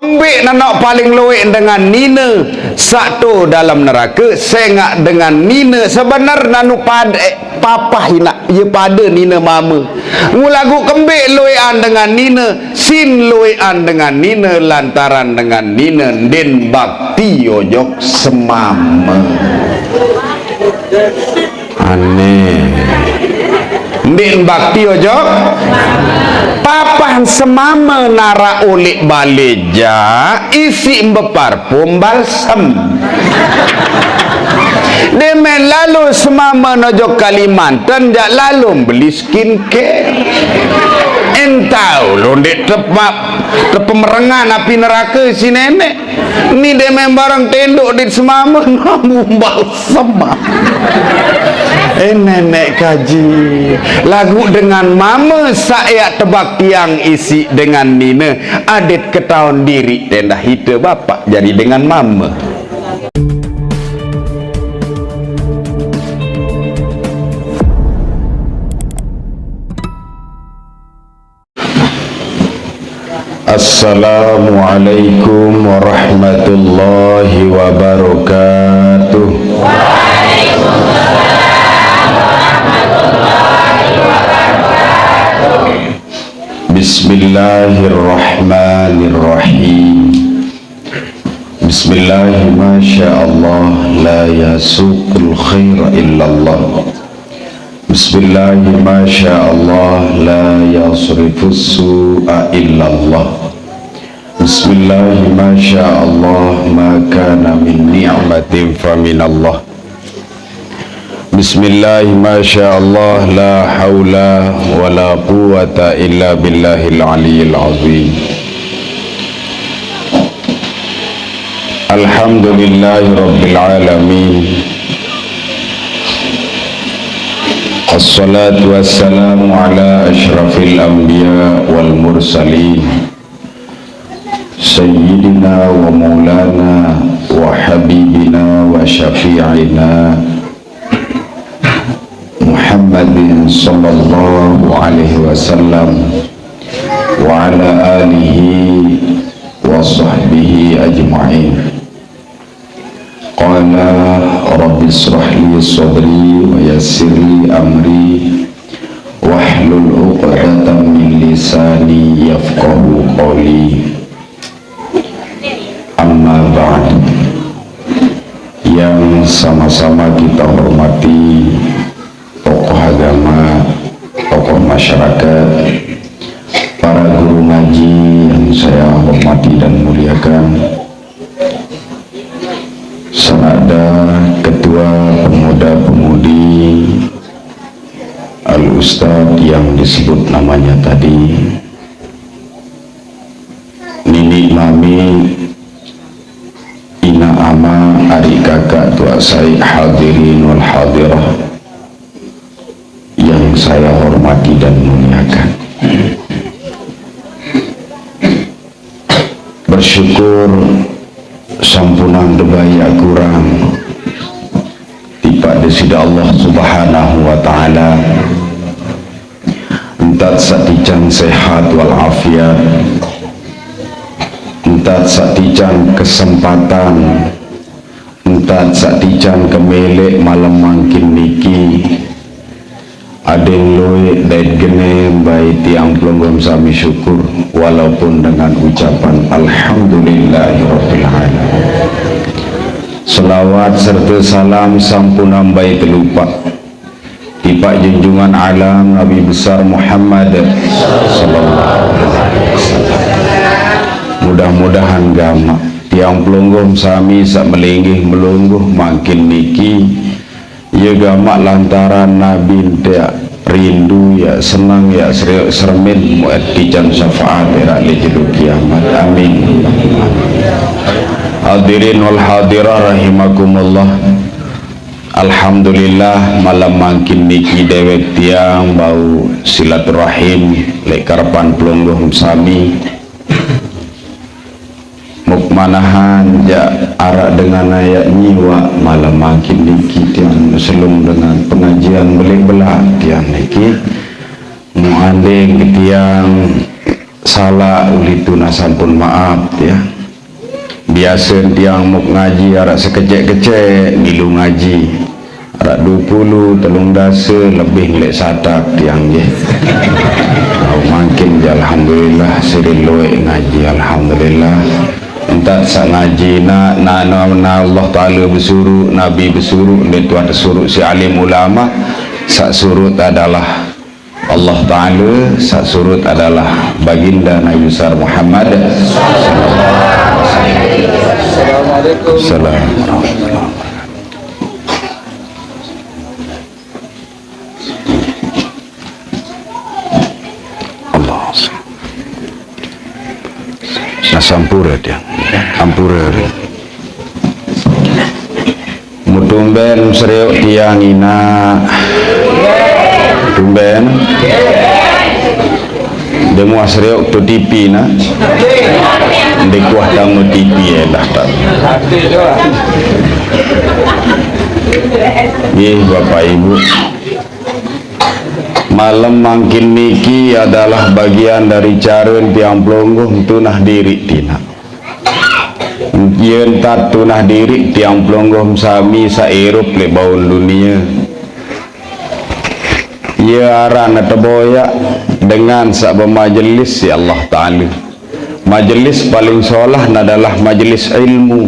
Ambik nanak paling luwek dengan nina satu dalam neraka, sengak dengan nina sebenar nanu pada papa hina ia pada nina mama. Ngulagu kembik luwekan dengan nina, sin luwekan dengan nina lantaran dengan nina den bakti ojok semama. Aneh. Den bakti ojok papan semama nara ulik baleja isi beparfum balsam. Demen lalu semama nojok Kalimantan jak lalu beli skincare. Entau lo dek tepemerengan api neraka si nenek. Ni demen barang tenduk di semama namu balsam. Nenek kaji lagu dengan mama saya tebak tiang isi dengan nina adik ketahuan diri tenda hita bapak jadi dengan mama. Assalamualaikum warahmatullahi wabarakatuh. Bismillahirrahmanirrahim. Bismillahi masyaallah la yasuqul khaira illallah. Bismillahi masyaallah la yasrifus su'a illallah. Bismillahi masyaallah ma kana min ni'matin faminallah. Bismillahi masyaallah la hawla wa la quwata illa billahil aliyyil azim. Alhamdulillahi rabbil alamin. Assalatu wassalamu ala ashrafil anbiya wal mursalin sayyidina wa maulana wa habibina wa syafi'ina Muhammadin sallallahu alaihi wasallam wa ala alihi wa sahbihi ajma'in. Qala rabbi israh li sadri wa yassir li amri wahlul 'uqdatam min lisani yafqahu qawli. Amma ba'd. Yang sama-sama kita hormati tokoh agama, tokoh masyarakat, para guru ngaji yang saya hormati dan muliakan, serta ketua pemuda-pemudi Al-Ustadz yang disebut namanya tadi, Nini Mami, Ina Ama, Ari Kakak, Tua Sai, hadirin wal hadirah yang saya hormati dan muliakan. Bersyukur sampunan debaya kurang tiba desida Allah subhanahu wa ta'ala entat satican sehat walafiat, entat satican kesempatan, entat satican kemelek malam makin niki aden loe dait gene baik tiang pelonggom sami syukur walaupun dengan ucapan alhamdulillahirabbil alamin. Selawat serta salam sampunam baik telupa tiba junjungan alam Nabi besar Muhammad sallallahu alaihi wasallam. Mudah-mudahan gama tiang pelonggom sami sak melenggih melungguh makin niki ya gamak lantaran Nabi dia rindu ya senang ya sermin mu'addijan syafaat era lijul kiamat. Amin. Hadirin wal hadirah rahimakumullah. Alhamdulillah malam makin niki dewek tiang bau silaturahim lekarpan pelungguh sami mukmanahan ja arak dengan ayat nyiwa malam makin dikit yang selum dengan pengajian belah tiang niki muanding tiang salah ulitu nasampun maaf ya. biasa tiang muk ngaji arak sekecek-kecek ngilu ngaji arak 20 telung dasa lebih ngelek satak tiang je. Makin je alhamdulillah seriloik ngaji alhamdulillah. Entah sa ngaji na Allah Ta'ala bersuruh, Nabi bersuruh, dia tuan tersuruh si alim ulama. Sak surut adalah Allah Ta'ala, sak surut adalah baginda Nabi besar Muhammad sallallahu alaihi wasallam. Assalamualaikum. Sampura dia ampura mutumben seriuk tiang ina tumben demu seriuk tu TV na dekuah tamu TV dah tak ye bapak ibu malam makin niki adalah bagian dari cara tiang pelonggoh tunah diri tina yen tak tunah diri tiang pelonggoh sami sa Eropa le baun dunia ya arana teboya dengan sa majelis si Allah Ta'ala. Majelis paling solah adalah majelis ilmu,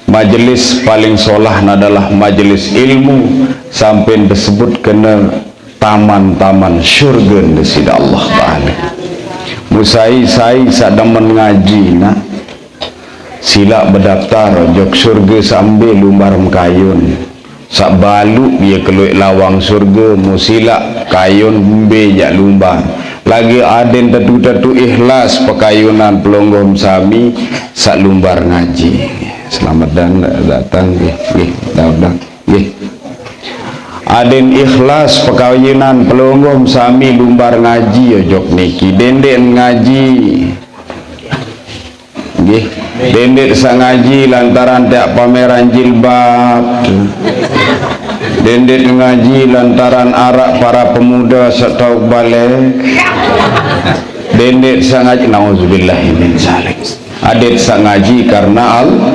majelis paling solah adalah majelis ilmu sampai disebut kena taman-taman syurga di Allah Ta'ala. Musai sadang mengaji nak sila berdaftar jok syurga sambil lumbar mekayun sak balu dia keluik lawang syurga musila kayun bejak lumbar lagi aden tatu ikhlas pekayunan pelonggom sami sak lumbar ngaji. Selamat datang nggih aden ikhlas pekayunan pelonggom sami lumbar ngaji jok niki denden ngaji nggih dendek sang ngaji lantaran tak pameran jilbab dendek ngaji lantaran arak para pemuda setau balik dendek sang ngaji nauzubillahi min zalik adet sang ngaji karena Allah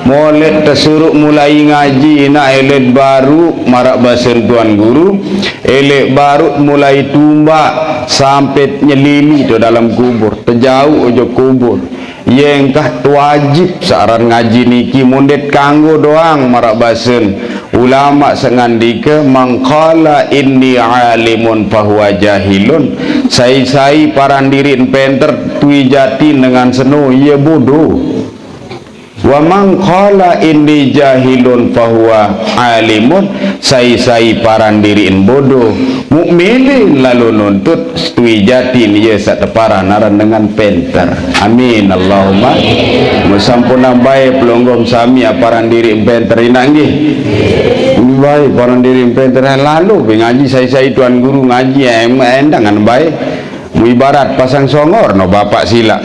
molek tersuruh mulai ngaji nak elet baru marak basen tuan guru elek baru mulai tumbak sampai nyelili tu dalam kubur terjauh ojo kubur yang kah wajib saran ngaji niki mundet kanggo doang marak basen ulama sengandika mangkala inni alimun fahuwa jahilun sai parandirin penter tui jati dengan seno ia bodoh wa man qala inni jahilun fahuwa alimun sai parandirin bodoh mukminin lalu nuntut stui jati dia sak teparan aran dengan penter. Amin Allahumma musampuna bae pelonggom sami parandirin penter ina nggih bae parandirin penter lalu ngaji sai tuan guru ngaji endangan bae ibarat pasang songor no bapak sila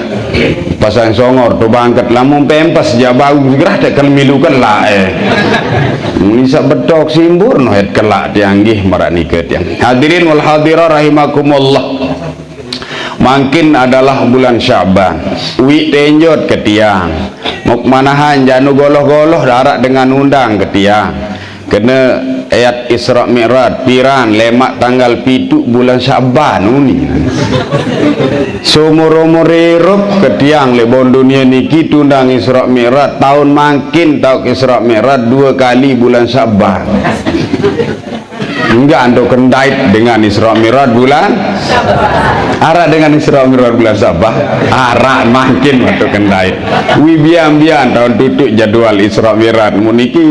pasang songor tu bangkat lamun pempas jabau gerah tak kelmilukan lah bisa bedok simbur no het kelak tianggih marak nikah tiang. Hadirin wal hadirah rahimakumullah, makin adalah bulan Sya'ban wi tenjot ke tiang mok manahan janu goloh-goloh darat dengan undang ke tiang kena ayat Isra Mi'raj piran lemak tanggal 7 bulan Sya'ban uni sumur-umur hirup ketiang lebon dunia niki tundang Isra Mi'raj tahun makin tahu Isra Mi'raj 2 kali bulan Sya'ban enggak ando kendait dengan Isra Mi'raj bulan arah dengan Isra Mi'raj bulan Sya'ban arah makin waktu kendait wibian tahun tutup jadwal Isra Mi'raj muniki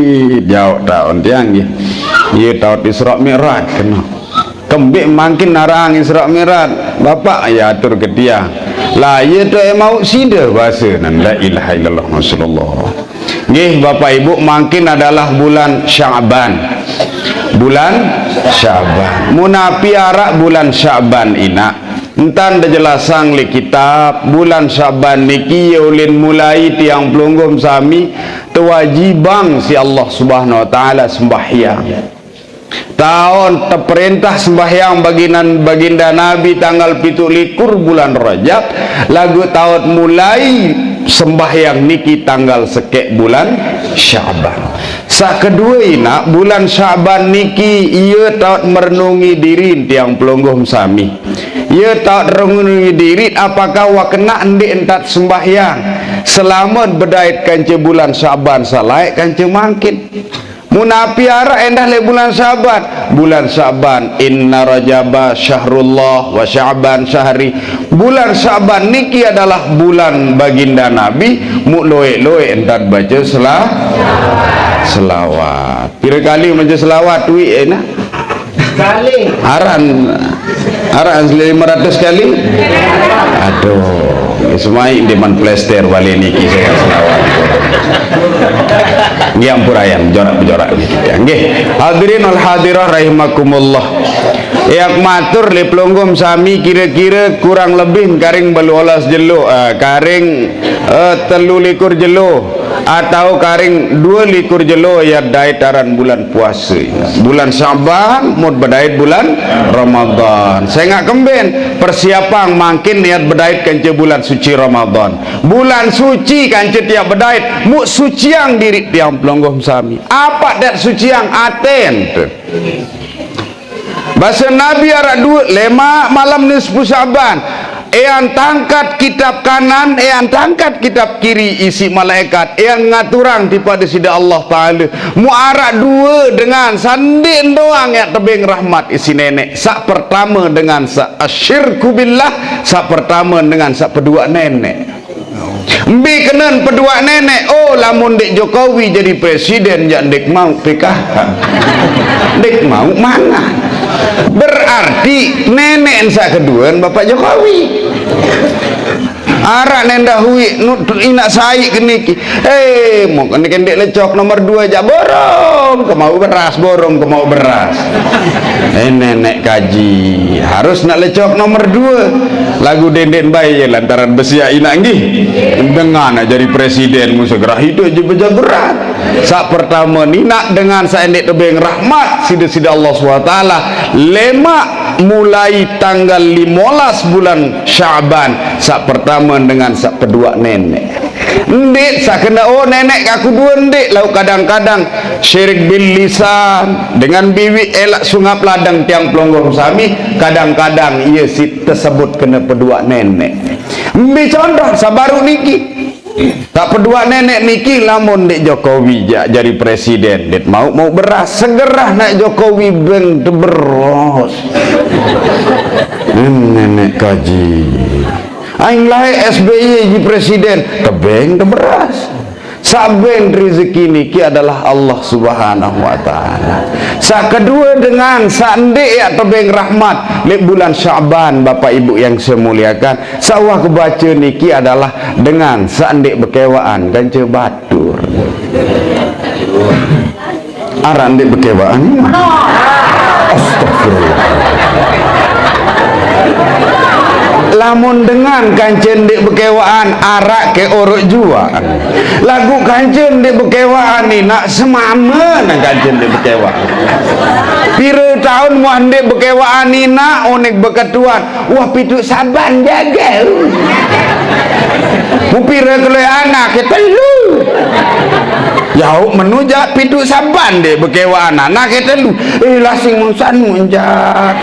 jauh tahun tiang ya tahun Isra Mi'raj kena kembik makin narang Isra Mi'raj bapak ya atur ke dia lah ya tu mau sida bahasa nan la ilaha illallah Rasulullah nggih bapak ibu makin adalah bulan Sya'ban munapi arak bulan Sya'ban ina entan dah jelasang li kitab bulan Sya'ban niki ulin mulai tiang pelunggum sami tewajibang si Allah Subhanahu wa taala sembahyang tahun terperintah sembahyang baginda Nabi tanggal 17 bulan Rajab lagu tahun mulai sembahyang niki tanggal sekek bulan Syaban. Sak kedua ina bulan Syaban niki ia taat merenungi diri tiang pelonggoh sami. Ia taat merenungi diri apakah wa kena ndik entat sembahyang selamat bedait kanca bulan Syaban salai kanca mangkin. Munapi ara endah le bulan Syaban. Bulan Syaban inna rajaba syahrullah wa sya'ban syahri. Bulan Syaban niki adalah bulan baginda Nabi. Mu loe-loe entat baca selawat. Pira kali baca selawat wi enak? Sekali. Aran 500 kali? Aduh, semai deman plester wali niki saya selawat. Nggih ampurayan jorak-jorak nggih. Hadirin wal hadirah rahimakumullah. Yak matur le pelonggom sami kira-kira kurang lebih karing 12 jelo, karing 13 jelo atau karing 22 jelo ya daitaran bulan puasa. Bulan Syaban mud bedait bulan Ramadan. Saya ngak kemben persiapan makin niat bedait kanca bulan suci Ramadan. Bulan suci kanca tiap bedait mu suciang diri tiang pelonggom sami. Apa dat suciang aten tu? Bahasa Nabi arak dua lema malam nisfu Syaban. Yang tangkat kitab kanan, yang tangkat kitab kiri isi malaikat, yang ngaturang tiba di sida Allah Ta'ala. Muarak dua dengan sandin doang yang tebing rahmat isi nenek. Sak pertama dengan sak asyirku billah, sak pertama dengan sak pedua nenek. Mbi kenan pedua nenek. Oh lamun Dek Jokowi jadi presiden jak Dek mau PKH. Dek mau mana? Berarti nenek sak kedua Bapak Jokowi. Arak nenda hui inak saik keniki. Mau kendek lecok nomor 2 jak borong, kemau beras borong, kemau beras. Nenek kaji harus nak lecok nomor 2. Lagu denden bayi lantaran besia inak nggih. Dengan jadi presiden mu segera hidup je beja berat. Sak pertama ni nak dengan saendek tebeng rahmat sida-sida Allah SWT lemak mulai tanggal 15 bulan Syaban. Sak pertama dengan sak kedua nenek. Ndik sak kena oh nenek aku dua ndik lau kadang-kadang syirik bil lisan dengan biwi elak sungap ladang tiang pelonggong sami kadang-kadang ia si tersebut kena pedua nenek. Mbi contoh sabaru niki tak pedua nenek niki lamun Dek Jokowi jadi presiden Dek mau beras segerah nak Jokowi beng beros. Nenek kaji aing lae SBY jadi presiden tebeng beras. Saben rezeki niki adalah Allah Subhanahu wa taala. Sak kedua dengan sandek ya tebeng rahmat lek bulan Syaban Bapak Ibu yang saya muliakan. Sawah kebaca niki adalah dengan sandek bekewaan kanca batur. Aran dek bekewaan. Astagfirullah. Lamun dengan kancen dek bekewaan arak ke orok jua. Lagu kancen dek bekewaan ni nak semama nak kancen dek bekewaan. Pira tahun mu andek bekewaan ni nak onek beketuan. Wah pitu Saban jaga. Mu pira keloi anak ke telu. Jauh menujak pitu Saban dek bekewaan anak ke telu. Lasing mangsanu enjak.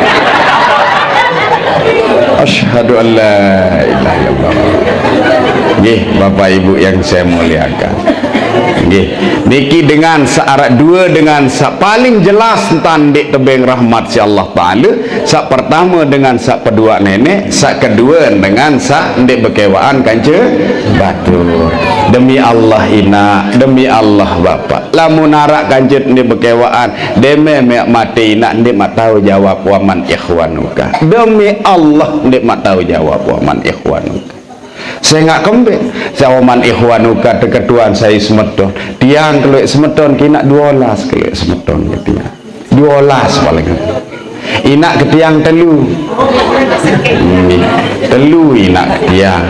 Asyhadu an la ilaha illallah. Nggih Bapak Ibu yang saya muliakan. Nggih niki dengan searak dua dengan sak paling jelas tentang dek tebeng rahmat si Allah Ta'ala. Sak pertama dengan sak kedua nenek, sak kedua dengan sak dek bekewaan kanca batur. Demi Allah ina, demi Allah Bapak. Lamun arak kanca dek bekewaan, deme mek mati ina ndek mak tahu jawab waman ikhwanuka. Demi Allah ndek mak tahu jawab waman ikhwanuka. Saya nggak kembali sawaman ikhwanuka deketuan saya semeton tiang keluk semeton kina 12 keluk semeton gitu ya 12 paling inak ke tiang telu inak ke tiang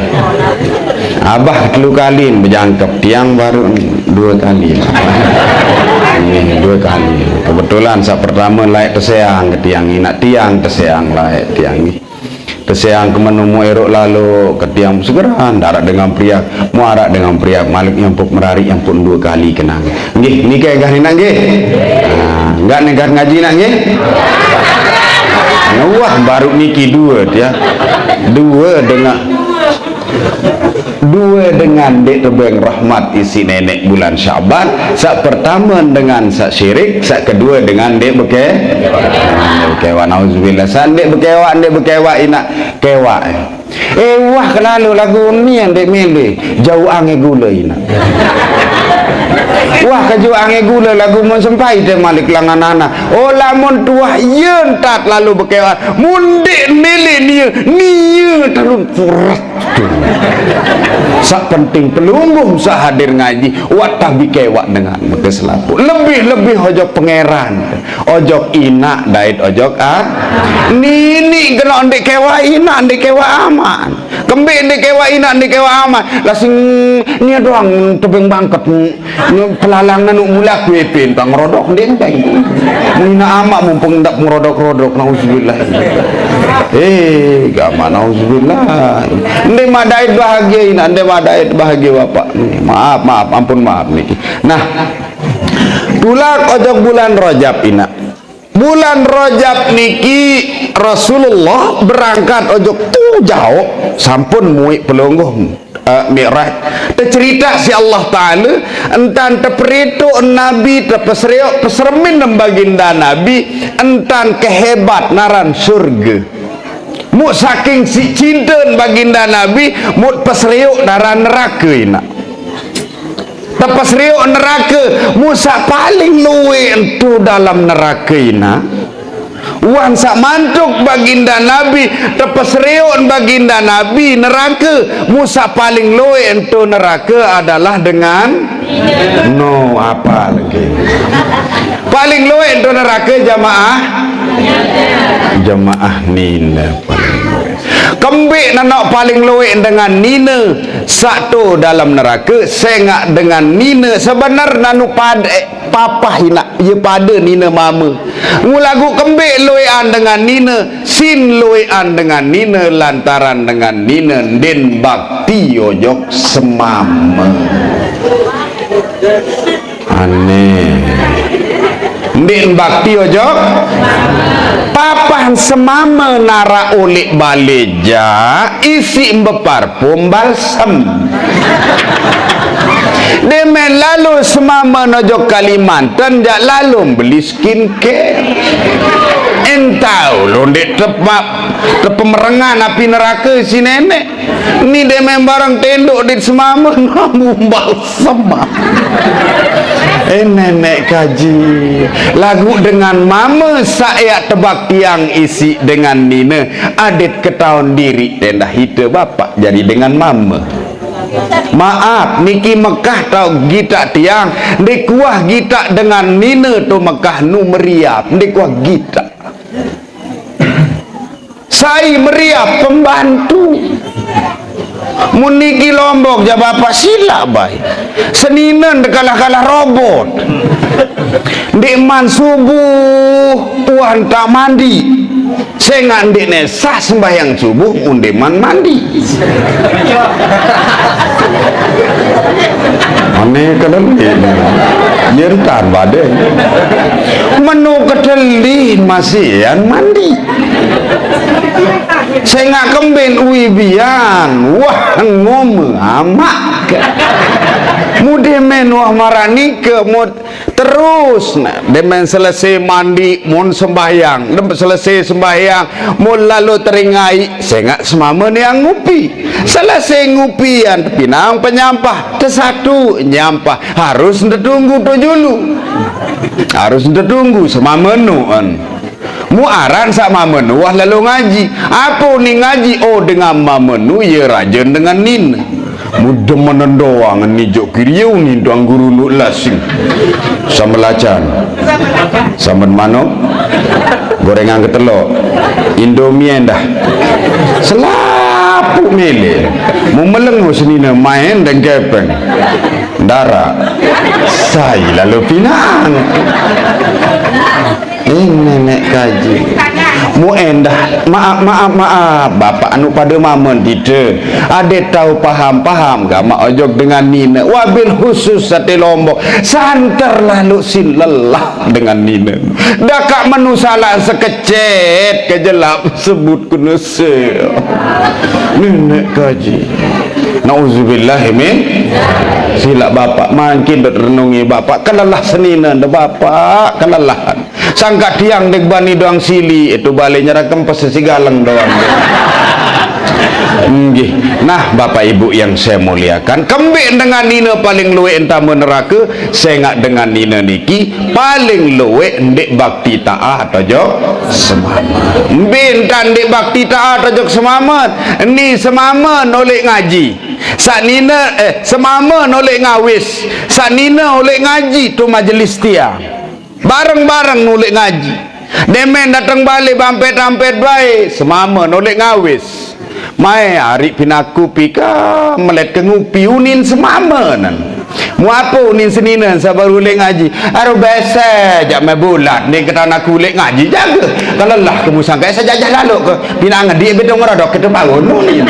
abah telu kali berjangkep tiang baru 2 kali 2 kali kebetulan saat pertama layak terseang ke tiang inak tiang terseang layak tiang Tersiang kemenumu erok lalu ketiang segeran darat dengan pria muarak dengan pria malik yang pun merari yang pun 2 kali kenang nggih nikah enggak ni nggih enggak negar ngaji nak nggih wah baru niki 2 dia 2 dengan dek tebeng rahmat isi nenek bulan Syaban. Sak pertama dengan sak syirik, sak kedua dengan dek bekewa nauzubillah. San dek bekewa ina kewa wah kelalu lagu ni yang dek mele jauh ange gula ina wah kaju ange gula lagu mun sampai te malik langanana lamun tuah yen tat lalu bekewa mundik mele niya terus purat sak penting pelungguh sak hadir ngaji watah bikewa dengan bekas selapu lebih ojok pangeran ojok ina dait ojok nini kena ndek kewa ina ndek kewa aman kembik ndek kewa ina ndek kewa aman lasing ni doang tebeng bangket pelalangan mula kuepin bang rodok ndek ndai muna amak mumpung ndak ngerodok-rodok nauzubillah gama nauzubillah ndek madait bahagia ina ndek madait bahagia bapak maaf ampun maaf niki nah tulak ojok bulan Rajab ina bulan Rajab niki Rasulullah berangkat ojok tu jauh sampun muik pelungguh Mi'raj tercerita si Allah Ta'ala entan terperitu Nabi terpeseriuk pesermin baginda Nabi entan kehebat naran surga mu saking si cinta baginda Nabi mu peseriuk naran neraka ina tepas riuk neraka musa paling luwe entu dalam neraka ina wan sak mantuk baginda Nabi tepas riuk baginda Nabi neraka musa paling luwe entu neraka adalah dengan apa lagi paling luwe entu neraka jamaah nina kembik nanak paling luwe dengan nina satu dalam neraka sengak dengan nina sebenar nanu pada papa hina ye pada nina mama ngulagu kembik luwean dengan nina sin luwean dengan nina lantaran dengan nina den bakti ojok semama aneh den bakti ojok papan semama nara ulik baleja isi parfum balsam demen lalu semama nojok Kalimantan jak lalu beli skincare entau londe tepemerengan api neraka si nenek ni demen barang tenduk di semama namu balsam nenek kaji lagu dengan mama saya tebak tiang isi dengan nina adit ketahuan diri tendah hita bapak jadi dengan mama maaf niki Mekah tau gita tiang dikuah gita dengan nina tu Mekah nu meriap dikuah gita saya meriap pembantu muniki Lombok ja bapak sila baik seninan dekalah-kalah robot ndekman subuh tuan tak mandi saya ndekne sah sembahyang subuh undeman mandi aneh kadang nyertan badai menu kedeli masian mandi saya nggak kembin uibian wah ngomong amak mudemen wah marani ke mud terus nah demen selesai mandi mun sembahyang selesai sembahyang mun lalu teringai saya nggak semama yang ngupi selesai ngupian pinang penyampah tesatu nyampah harus tunggu tu dulu harus tunggu semama nuan muaran sama menu wah lalu ngaji apa ni ngaji dengan menu ya rajen dengan nin mudah menendoang ni jok kiriu ni tuang guru nu lasing sama lacan sama mano gorengan ketelok indomie dah selapu mele mu melengu senina main dan gepeng darah saya lalu pinang nenek kaji mu endah maaf bapak anu pada mamen tidak ada tahu paham gak mak ojok dengan nina wabil khusus sate Lombok santer lalu sin lelah dengan nina dakak menu salah sekecet kejelap sebut kunuse nenek kaji nauzubillah min sila bapak makin renungi bapak kelelah senina de bapak kelelahan sangka tiang dek bani doang sili itu baliknya rakam pesesigalang doang. Nah bapak ibu yang saya muliakan, kembali dengan nina paling luwe entah neraka, saya nggak dengan nina niki paling luwe ndek bakti taat atau semamat. Bintan ndek bakti taat atau semamat. Ni semamat oleh ngaji. Sak nina semamat oleh ngawis. Sak nina oleh ngaji tu majelis tiang. Bareng-bareng nulik ngaji demen datang balik bampet-bampet baik semama nulik ngawis mai hari pinaku pika melet ke ngupi unin semama nan mu apa unin senina sabar ulik ngaji aru biasa jak mai bulat ni kata nak ulik ngaji jaga kalau lah kemusang kayak sajajah lalu ke pinangan dia bedong rodok kita bangun ni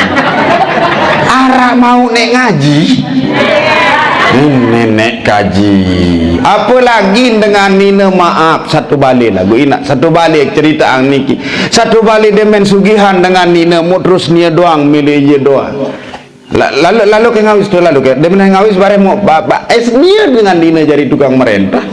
arah mau nek ngaji nenek kaji apa lagi dengan nina maaf satu balik lagu inak satu balik cerita ang niki satu balik demen sugihan dengan nina mu terus nia doang milih je doang lalu ke ngawis tu lalu ke demen ngawis bare mu bapak nia dengan nina jadi tukang merentah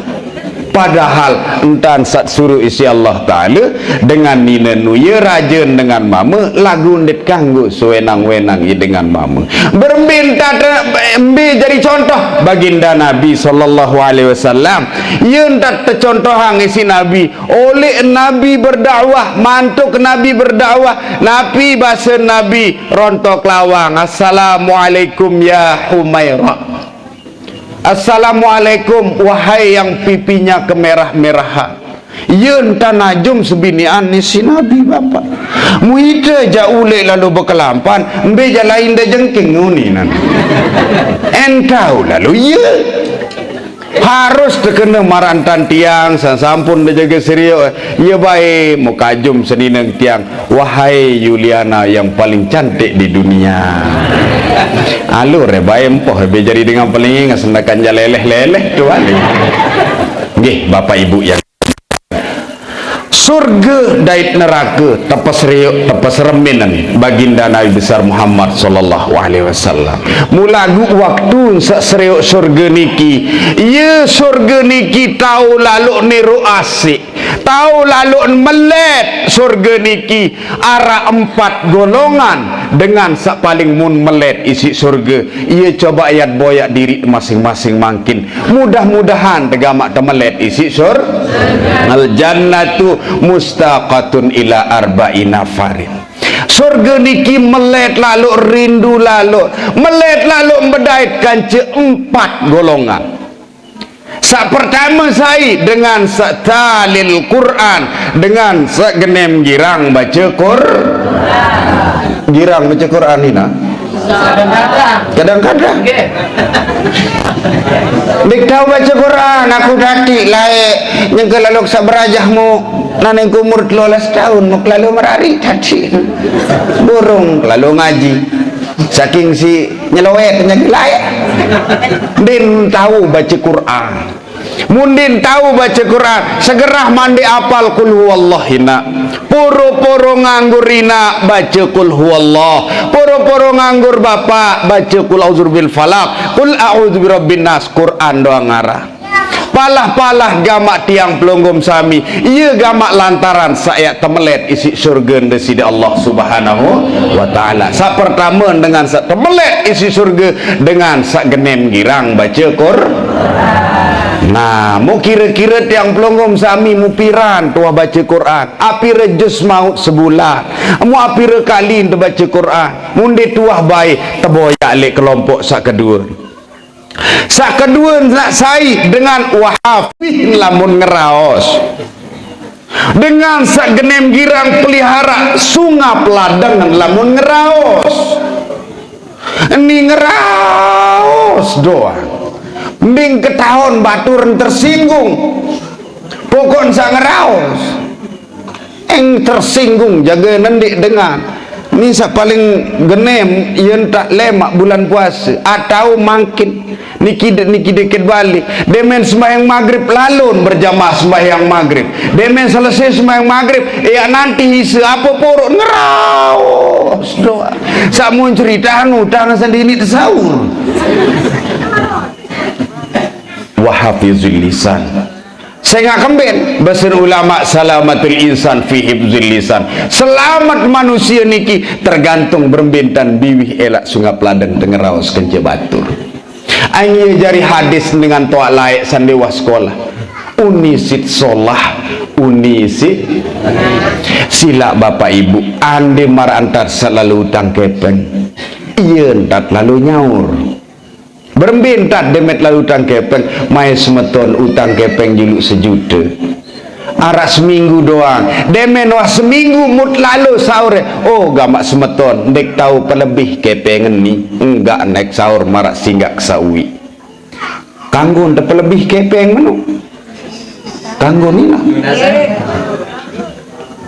padahal entan sat suruh isi Allah Ta'ala dengan nina nuye rajen dengan mama lagu ndet kanggo sewenang-wenang dengan mama berminta jadi contoh baginda Nabi sallallahu alaihi wasallam yen tak tercontohang isi Nabi oleh Nabi berdakwah mantuk Nabi berdakwah Nabi bahasa Nabi rontok lawang assalamualaikum ya Humairah assalamualaikum wahai yang pipinya kemerah-merahan yen tanajum sebinian ni si Nabi bapak muida jaule lalu berkelampan mbe lain dah jengking nguni nan entau lalu ye harus terkena marantan tiang sampun menjaga serius ya baik mukajum senineng tiang wahai Yuliana yang paling cantik di dunia alur baik empoh jadi dengan paling ingat sendakan jaleleh-leleh tu balik nggih bapak ibu yang surga dait neraka tepas riuk tepas reminan baginda Nabi besar Muhammad sallallahu alaihi wasallam mulagu waktu seriuk surga niki ye surga niki tahu lalu niru asik tahu lalu melet surga niki arah 4 golongan dengan sak paling mun melet isi surga ia coba ayat boyak diri masing-masing makin mudah-mudahan tegamak temelet isi surga al jannatu mustaqatun ila arba'ina farin surga niki melet lalu rindu lalu melet lalu mendaitkan 4 golongan sak pertama saya dengan sak talil Quran dengan sak genem girang baca girang baca Quran ini kadang-kadang dik tahu baca Quran aku dati laik yang lalu sak berajahmu naneng umur 12 tahun mau lalu merari tadi burung lalu ngaji saking si nyelowet penyakit laik din tahu baca Quran mundin tahu baca Quran segerah mandi apal kul huwallahina poro-poro nganggur ina baca kul huwallah poro-poro nganggur bapak baca kul a'udzu bil falaq kul a'udzu birabbin nas Quran doang ngarah palah-palah gamak tiang pelonggom sami ia gamak lantaran saya temelet isi surga desi Allah subhanahu wa ta'ala sak pertama dengan sak temelet isi surga dengan sak genem girang baca Quran nah mu kira-kira tiang pelonggom sami mu piran tua baca Quran apira juz maut sebulan mu apira kali untuk baca Quran mundi tuah baik teboyak alik kelompok sak kedua nak sai dengan wahafih lamun ngeraos dengan sak genem girang pelihara sungap ladang lamun ngeraos ini ngeraos doang Mending ketahun batur tersinggung pokok sang raos tersinggung jaga nendik dengan nisa paling genem yang tak lemak bulan puasa atau makin niki deket balik demen sembahyang maghrib lalun berjamaah sembahyang maghrib demen selesai sembahyang maghrib nanti apa porok ngeraos doa samun cerita tangan sendiri tersahur wahafizul lisan. Saya kembali bahasa ulama salamatul insan fi hifzil lisan. Selamat manusia niki tergantung berbintan biwih elak sungap ladang tengeraos kence batur. Anya jari hadis dengan toa laik sandewa sekolah. Unisit solah, unisit sila bapak ibu ande mar antar selalu utang kepeng. Iya entat lalu nyaur. Berbintat demet lalu utang kepeng mai semeton utang kepeng juluk 1 juta arak seminggu doang demen wah seminggu mut lalu sahur gamak semeton dek tahu pelebih kepengen ni enggak naik sahur marak singgak kesawi kanggo nte pelebih kepeng menu kanggo ni lah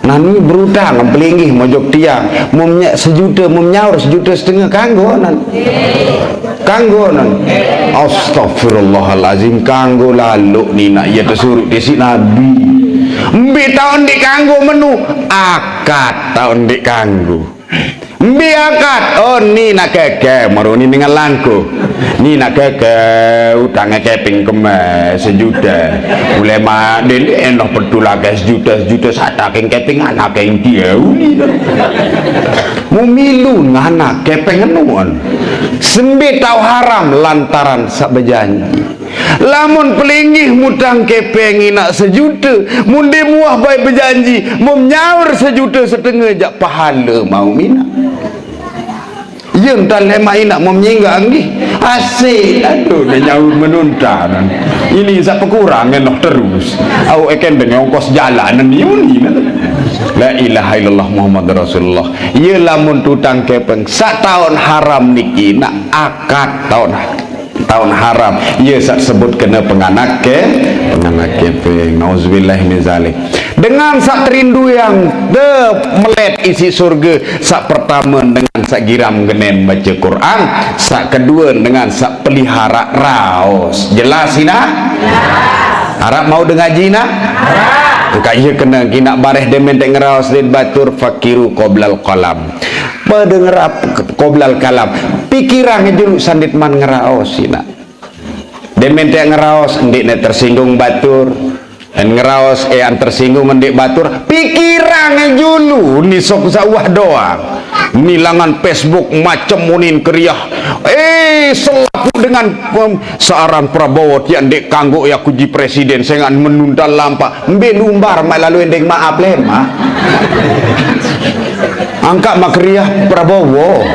nani berutang pelinggih mojok tiang mumnya 1 juta mum nyaur 1,5 juta kanggo astagfirullahalazim kanggo lalu ni nak ia tersuruh di si nabi mbi tahun di kanggo menu akad tahun di kanggo mbi akad ni nak keke maru ni dengan langku ni nak keke utangnya keping kemas 1 juta mulai madel enak pertulaga 1 juta sataking keping anak yang dia mumilu anak keping enuan sembi tahu haram lantaran sak berjanji lamun pelinggih mutang kepeng nak 1 juta mundi muah baik berjanji nyaur 1,5 juta jak pahala mau mina yang tak lemah nak menyinggah anggi asyik aduh dia nyaur menuntan ini sak kurang enak terus au eken dengan ongkos jalanan ini la ilaha illallah Muhammad Rasulullah ia lamun tutang kepeng sak tahun haram niki nak akad tahun haram ia sak sebut kena penganak kepeng nauzubillah min zalik dengan sak terindu yang melet isi surga sak pertama dengan sak giram genem baca Quran sak kedua dengan sak pelihara raos jelas ina harap mau dengar jina kaya kena kina bareh demen tek ngeraos din batur fakiru qoblal qalam pedengar qoblal kalam pikiran dulu sandit man ngeraos ina demen tek ngeraos ndik ne tersinggung batur dan ngeraos an tersinggung mendik batur pikiran dulu ni sok sawah doang nilangan Facebook macam munin keriah selaku dengan seorang Prabowo yang dek kanggo ya kuji presiden saya menunda lampak mbe lumbar mak lalu endek maaf lemah angkat makriah Prabowo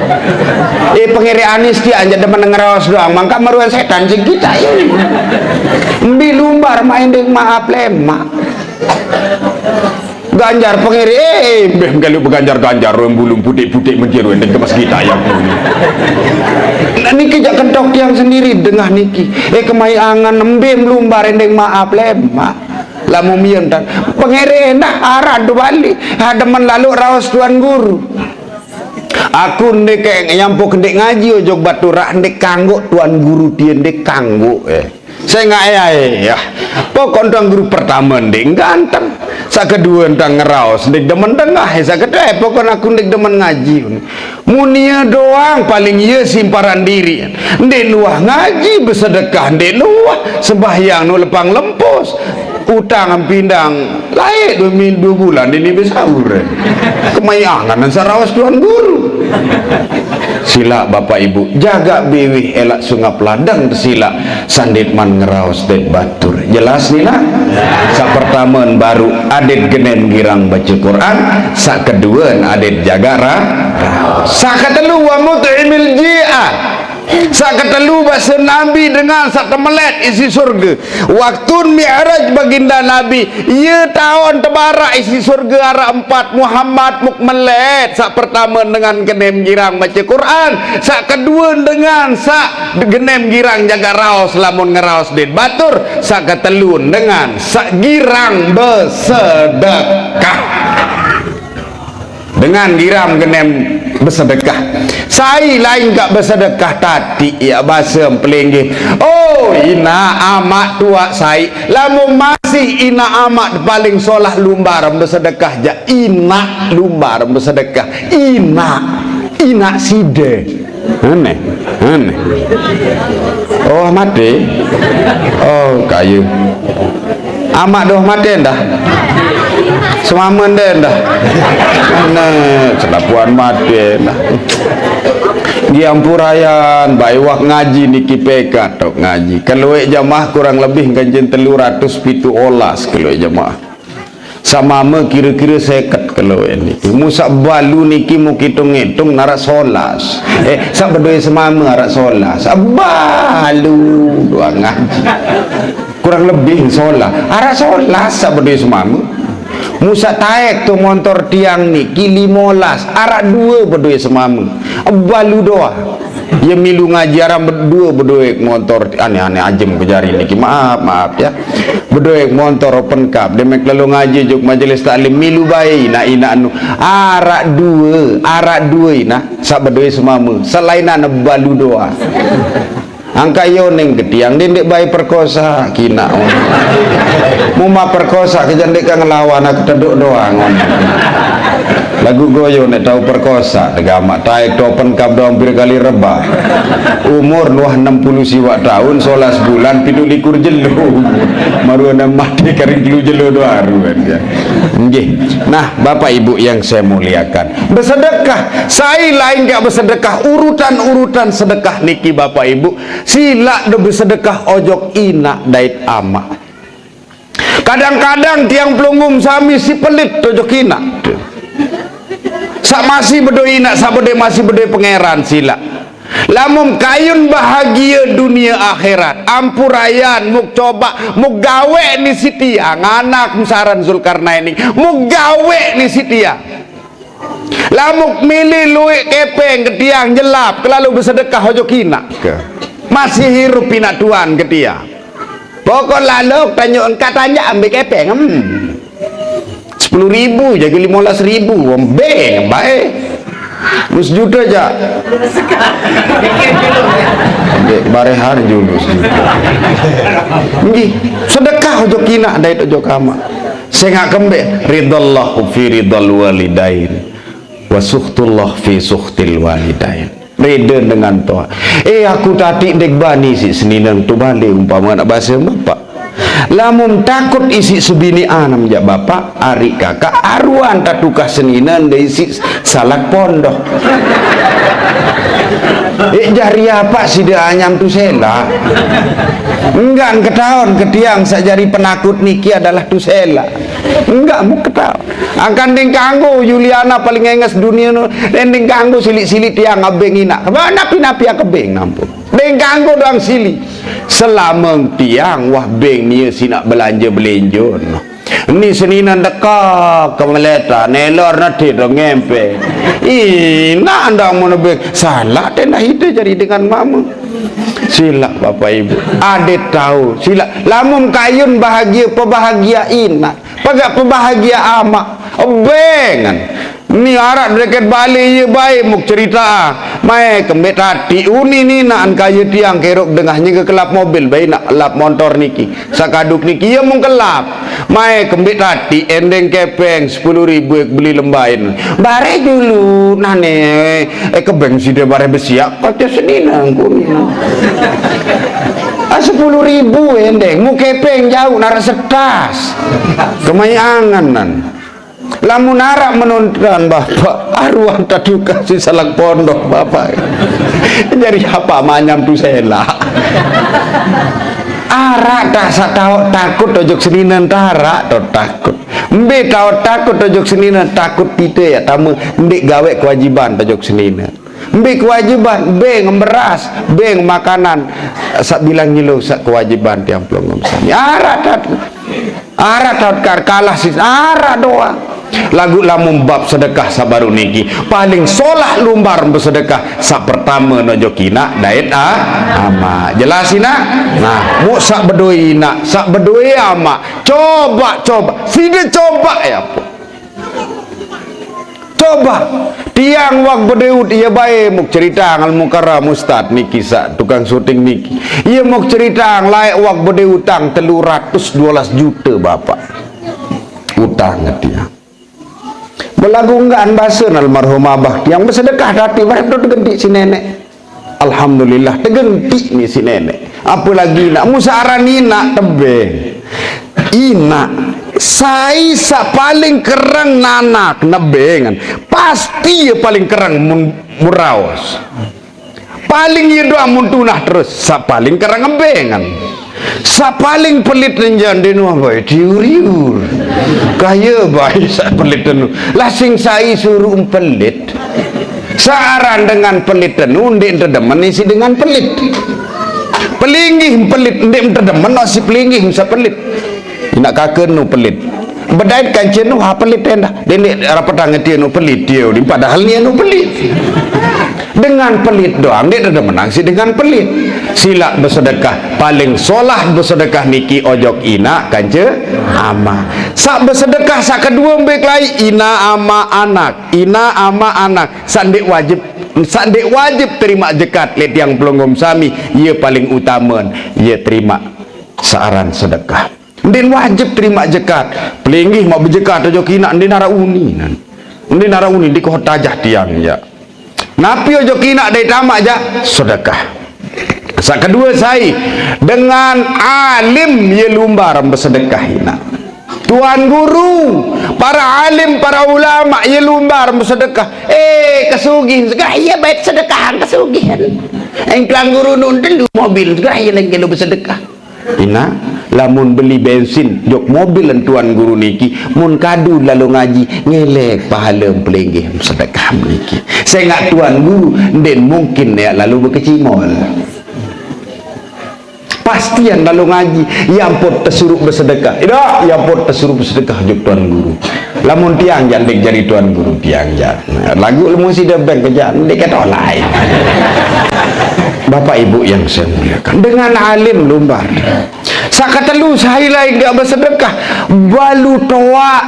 pengiri Anis dia aja demen ngeraos doang mangka meruan setan sing kita ini mbe lumbar mak endek maaf lemah Ganjar pengiri mbeh galu beganjar-ganjar rembulung putik-putik menjeru endek kemas kita yang nah niki jak kentok yang sendiri dengah niki kemai angan mbeh lumbar endek maaf lemah lamu mien dan pengiri nah arah do balik hademen lalu raos tuan guru aku ndek nyampo kendek ngaji ojok baturah ndek kanggo tuan guru dia ndek kanggo saya nggak ya pokok tuan guru pertama ndek ganteng sak kedua ndang ngeraos ndek demen tengah sak kedua pokok aku ndek demen ngaji munia doang paling iya simparan diri ndek luah ngaji bersedekah ndek luah sembahyang nu lepang lempus utang pindang laik 2 bulan ini bersahur kemayangan dan sarawas tuan guru sila bapak ibu jaga bewih elak sungap ladang sila sandit man ngeraos dek batur jelas nih lah sak pertama baru adet genen girang baca Quran sak kedua adet jaga sak ketelu wa mut'imil ji'ah Sak ketelu bahasa Nabi dengan sak temelet isi surga. Waktu Mi'raj baginda Nabi, ia tahun tebarak isi surga arah 4 Muhammad mukmelet. Sak pertama dengan genem girang baca Quran, sak kedua dengan sak genem girang jaga raos lamun ngeraos din batur, sak ketelu dengan sak girang bersedekah. Dengan giram genem bersedekah. Saya lain gak bersedekah tadi ya bahasa pelinggih. Oh ina amat tua saya. Lamun masih ina amat paling solah lumbar bersedekah ja. Ina lumbar bersedekah. Ina side. Aneh. Oh mati. Oh kayu. Amak doh mati dah. Semamen dah. Nah, selapuan mati dah. Giampurayan baywak ngaji niki PK tok ngaji. Kalau jamaah kurang lebih ganjen 317 kalau jamaah. Sama me kira-kira seket kalau ini. Musak balu niki mu hitung-hitung narak solas. Sak berdua semama narak solas. Balu dua ngaji. Kurang lebih solas. Arak solas sak berdua semama. Musa taek tu motor tiang ni kili molas arak 2 berdua semama balu doa ya milu ngaji arak berdua motor aneh-aneh ajem kejari ni maaf ya berdua motor open cup demek lalu ngaji juk majelis taklim milu bayi nak ina anu arak 2 ina sak berdua semama selain balu doa angka yoneng ketiang dendek bayi perkosa kina muma perkosa kejandek kang ngelawan aku teduk doang lagu goyo nek tahu perkosa tegama taek topen kap doang bir kali rebah umur nuah 60 siwa tahun 11 bulan 17 jelu maruna mati kering jelu doa ruan ya nggih. Nah Bapak Ibu yang saya muliakan, bersedekah saya lain gak bersedekah urutan sedekah niki Bapak Ibu sila do bersedekah ojok ina dait ama. Kadang-kadang tiang pelunggum sami si pelit ojok ina sak masih bedoina sak bede masih bede pangeran sila lamun kayun bahagia dunia akhirat ampurayan muk coba muk gawe ni sitia nganak musaran Zulkarnain muk gawe ni sitia lamuk milih luik kepeng ketiang jelap kelalu bersedekah ojok ina masih hirup pina tuan ketiang pokok lalu tanya ambil kepeng 10.000 jadi 15.000 beng baik 100 juta aja barehan dulu sedekah ojok kina dari ojok kama saya nggak kembe ridallahu fi ridal walidain wa suhtullah fi suhtil walidain beda dengan toa aku tadi dek bani si seninang tu balik umpama nak bahasa bapak lamun takut isi subini anam ja bapak ari kakak aruan tatukah seninan dari isi salak pondok jari apa sih dia anyam tu sela enggak ketahuan ketiang sajari penakut niki adalah tu sela enggak mau ketahuan akan dengkanggo Juliana paling enges dunia no dending kanggo silik-silik tiang abeng ina napi-napi akebeng nampun dengkanggo doang sili selamang tiang wah beng ni si nak belanja belenjo no. Ni seninan dekak kemeleta nelor nanti dong ngempe ina anda mau nebeng salah tenda hidup jadi dengan mama sila Bapak Ibu adik tahu sila lamun kayun bahagia pebahagia ina pagak pebahagia ama bengan ni arak dekat Bali ye baik muk cerita mai kembet tati uni ni naan kayu tiang kerok dengahnya ke kelap mobil baik nak lap motor niki sakaduk niki ye mung kelap mai kembet tati endeng kepeng 10.000 beli lembain bare dulu nane kebeng sida bare besiak kata seninang kuni 10.000 endeng mu kepeng jauh nara setas kemayangan nan lamun arak menonton bapak arwah tadu kasih salak pondok bapak jadi apa manyam tu sela arak tak satau takut ojok seninan tarak to takut mbe tau takut ojok seninan takut pite ya tamu ndek gawe kewajiban ojok seninan Ambil kewajiban, beng beras, beng makanan. Sak bilang nyilu sak kewajiban tiang pelongom sami. Arat kalah sis arat doa. Lagu lamun bab sedekah sabaru niki paling solah lumbar bersedekah sak pertama nojokina dait ama jelasina. Nah mu sak bedoi nak sak bedoi ama coba sida coba ya po. Coba tiang wak bedeut ia baik muk cerita ngal mukaram ustad niki sak tukang syuting niki ia muk cerita layak wak bedeutang 312 juta bapak utang dia belagunggaan bahasa almarhum abah yang bersedekah hati barang tu tegenti si nenek alhamdulillah tegenti ni si nenek apalagi nak musarani nak tebeng ina saya paling kerang nanak nebengan pasti ya paling kerang muraos paling ya doa muntunah terus sa paling kerang ngebengan sa paling pelit nenjan denu boy diur-iur kaya boy sa pelit denu lasing sai suruh pelit saaran dengan pelit denu ndek terdemen isi dengan pelit pelinggih pelit ndek terdemen si pelinggih sa pelit nak kaken nu pelit bedait kancen nu ha pelit tenda dene rapat ngeti nu pelit dia padahal ni nu pelit dengan pelit doang dia ada menang si dengan pelit sila bersedekah paling solah bersedekah niki ojok ina kance ama sak bersedekah sak kedua mbek lai ina ama anak sandek wajib terima zakat let yang pelonggom sami ia paling utama ia terima saaran sedekah ndin wajib terima zakat pelinggih mau berzakat ojok ina ndin narauni di kota jah tiang ya napi ojok ina dari tamak aja sedekah sak kedua saya dengan alim ye lumbar bersedekah ina tuan guru para alim para ulama ye lumbar bersedekah kesugih segah iya baik sedekahan kesugihan engklang guru nun dulu mobil segah iya lagi lu bersedekah ina lamun beli bensin jok mobil tuan guru niki mun kadu lalu ngaji ngelek pahala pelinggih sedekah niki saya nggak tuan guru dan mungkin ya lalu berkecimol pasti yang lalu ngaji yang pot tersuruh bersedekah yang pot tersuruh bersedekah jok tuan guru lamun tiang jandek jadi tuan guru tiang jangan lagu lu mesti debeng kerjaan dekat lain. Bapak ibu yang saya muliakan dengan alim lumbar sakatelu saya lain gak bersedekah balu toa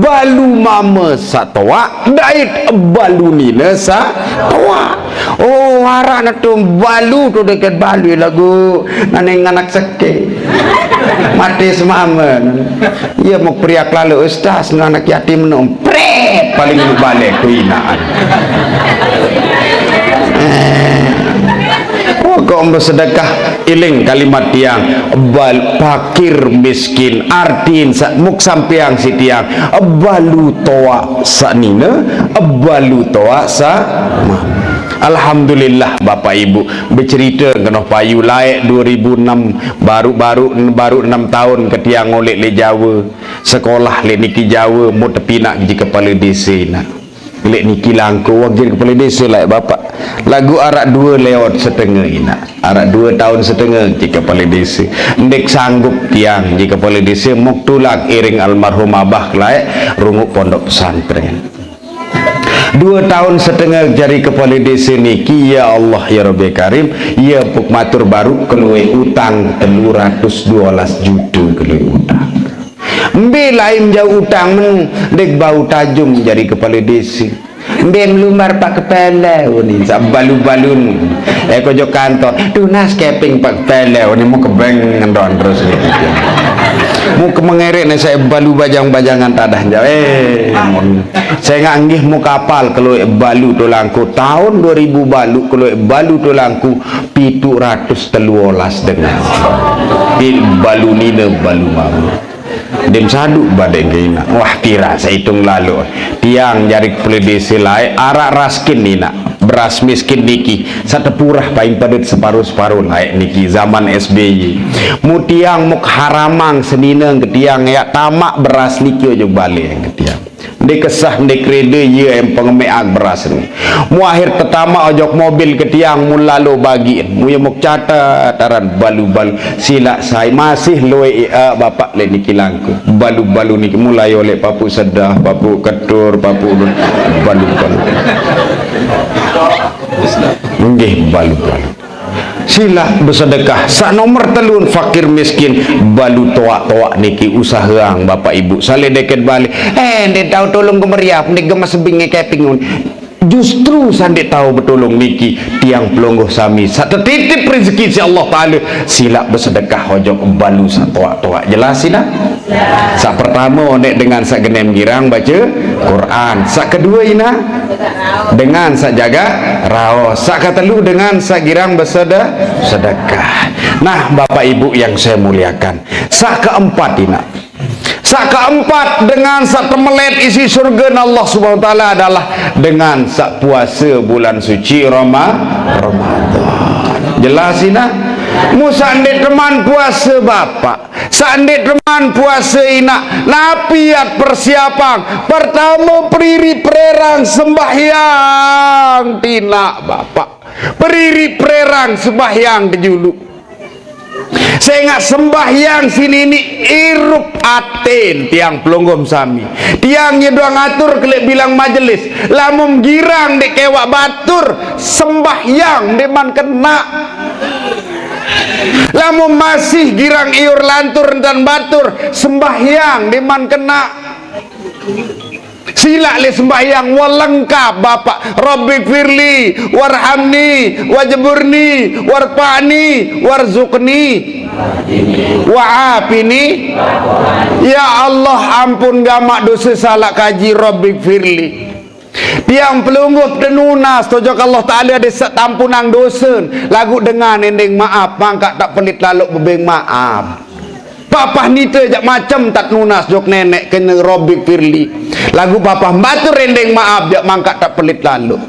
balu mama sa toa dait balu nina sa toa oh harana tu balu tu dekat balu lagu naneng anak seke mati semama ia mau priak lalu ustaz anak yatim nom pre paling balik kuinaan kau bersedekah iling kalimat tiang bal fakir miskin artin muk sampiang si tiang balu toa sa nina balu toa sa alhamdulillah bapak ibu bercerita kena payu layak 2006 baru 6 tahun ke tiang oleh le Jawa sekolah le niki Jawa mau tepi nak di kepala desa nak lek niki langko wakil kepala desa lah bapak lagu arak 2 lewat setengah ina arak 2 tahun setengah di kepala desa ndek sanggup tiang di kepala desa muk tulak iring almarhum abah layak runguk pondok pesantren 2 tahun setengah jari kepala desa niki ya Allah ya Rabbi Karim ya puk matur baru keluwe utang 312 juta keluwe utang lain jauh utang men dek bau tajum jari kepala desa mbem lumbar pak kepala ni balu-balun kojo kantor tunas keping pak kepala ni mau kebeng ngendon terus ni mau kemengerek ni saya balu bajang-bajangan tadah saya nganggih mau kapal kalau balu tulangku tahun 2000 balu kalau balu tulangku 713 dengan balu nina balu mamu dem sadu badai kena wah kira saya hitung lalu tiang jari kepala desa lai arak raskin nina beras miskin niki satu purah paling padat separuh-separuh lai niki zaman SBY mu tiang muk haramang senina ke tiang ya tamak beras niki aja balik ke tiang Di kesah di krede ye yang pengemek beras ni. Mu akhir pertama ojok mobil ke tiang mu lalu bagi mu yang muk catataran balu-balu sila saya masih loe bapak le niki langku. Balu-balu niki mulai oleh papu sedah, papu ketur, papu balu-balu. Nggih balu-balu. Sila bersedekah. Sak nomor telun fakir miskin balu toak-toak niki usahang bapak ibu sale deket balik dia tahu tolong kemeriap nek gemas binge keping justru sandi tahu betulung niki tiang pelonggoh sami satu titip rezeki si Allah Ta'ala sila bersedekah hojok balu sak toak-toak jelas sila sak pertama nek dengan sak genem girang baca Quran sak kedua ina dengan sak jaga raos sak katelu dengan sak girang bersedekah. Nah bapak ibu yang saya muliakan sak keempat ina sak keempat dengan sak temelet isi surga Allah Subhanahu wa taala adalah dengan sak puasa bulan suci Ramadan. Jelas ina? Musa ndik teman puasa bapak. Sandik teman puasa ina. Napiat persiapan. Pertama periri pererang sembahyang tina bapak. Periri pererang sembahyang dejulu. Saya ingat sembahyang sini ini irup aten tiang pelonggom sami tiangnya doang ngatur kelek bilang majelis lamun girang dek kewak batur sembahyang deman kena lamun masih girang iur lantur dan batur sembahyang deman kena sila le sembahyang walengkap bapak Rabbi firli warhamni wajburni warfa'ni warzuqni wa'afini ya Allah ampun gamak dosa salah kaji Rabbi firli tiang pelunggup tenunas tojok Allah Ta'ala ada tampunang dosa lagu dengan ending maaf mangkak tak pelit lalu bebeng maaf Papa nita jak macam tak nunas jok nenek kena Robik Firli lagu papa batu rendeng maaf jak mangkat tak pelit lalu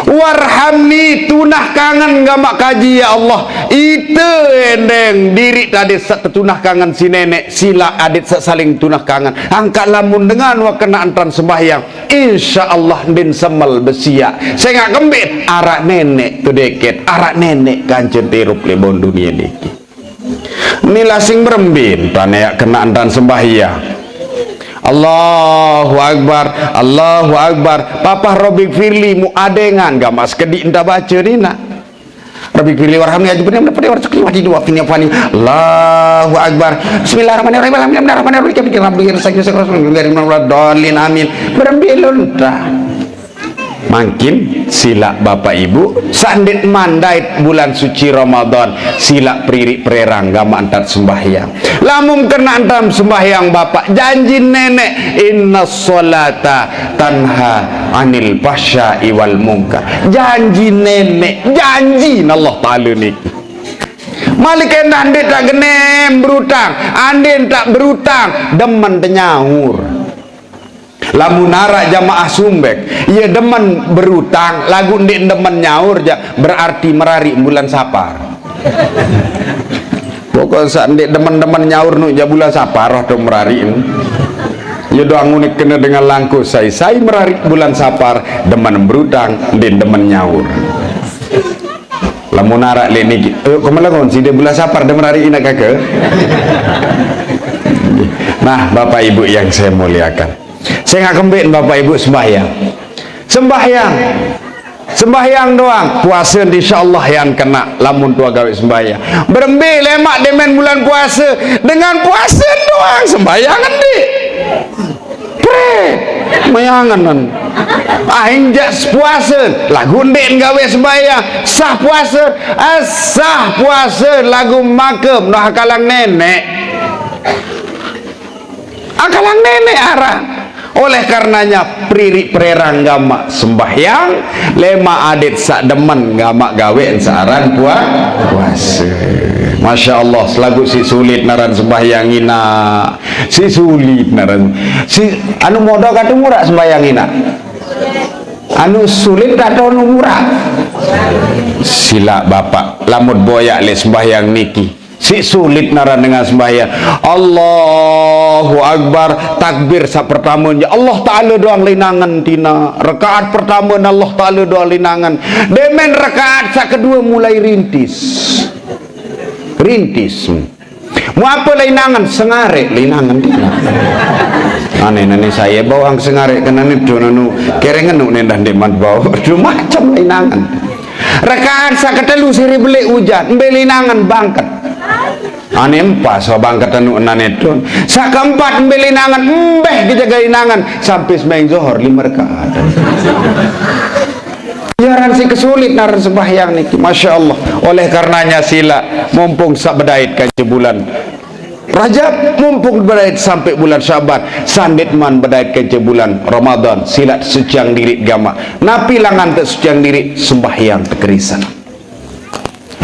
warhamni tunah kangen gamak kaji ya Allah itu endeng diri tadi satu tunah kangen si nenek sila adit saling tunah kangen angkat lamun dengan wakena antan sembahyang insya Allah din semal besia saya nggak kembit arak nenek tu deket arak nenek kancet tirup lebon dunia deki inilah sing berembin tanah kena antan sembahyang Allahu Akbar Allahu Akbar Papa Robik Firli mu adengan gak mas kedik entah baca ni nak Robik Firli warhamni aja benar pada orang cekli wajib dua fini fani Allahu Akbar Bismillahirrahmanirrahim Alhamdulillahirrahmanirrahim kami rabbil alamin amin berembelun dah makin sila bapak ibu sandit mandait bulan suci Ramadan sila peririk pererang gama antar sembahyang lamun kena antar sembahyang bapak janji nenek inna sholata tanha anil fahsya'i wal munkar janji nenek janji Allah Ta'ala ni malik endah andin tak genem berutang andin tak berutang demen tenyahur lamun nara jamaah sumbek ia demen berutang lagu ndik demen nyaur berarti merari bulan sapar pokok saat ndik demen nyaur nu bulan sapar atau merari ia doang unik kena dengan langku saya merari bulan sapar demen berutang ndik demen nyaur lamun nara le niki kemalagon si dia bulan sapar demen merari ina kakek nah bapak ibu yang saya muliakan saya nggak kembali bapak ibu sembahyang doang puasa insyaallah yang kena lamun tua gawe sembahyang berembe lemak demen bulan puasa dengan puasa doang sembahyang nanti pre mayangan injak puasa lagu ndek gawe sembahyang sah puasa lagu makem noh akalang nenek arah oleh karenanya pririk pererang gamak sembahyang lema adit sak demen gamak gawe saaran puasa Masya Allah selagu si sulit naran sembahyang ina si sulit naran si anu modal kata murah sembahyang ina anu sulit kata anu murah sila bapak lamut boyak le sembahyang niki si sulit nara dengan sembahyang. Allahu Akbar, takbir sa pertama Allah Ta'ala doang linangan tina rakaat pertama Allah Ta'ala doang linangan. Demen rakaat sa kedua mulai rintis mau apa linangan sengare linangan tina aneh saya bawang sengare kena itu nanu kerengan nu nendah deman bawa macam linangan. Rakaat sa ketelu siri beli hujan belinangan bangkat aneh empas so bangkat anu nanetun sa keempat belinangan dijaga linangan sampai sembahyang zuhur 5 rakaat. Jaran si kesulit naran sembahyang niki, Masya Allah. Oleh karenanya sila mumpung sak bedait kaji bulan Rajab, mumpung bedait sampai bulan Syaban, sandit man bedait kaji bulan Ramadan, sila suciang diri gama napi langan te suciang diri sembahyang tekerisan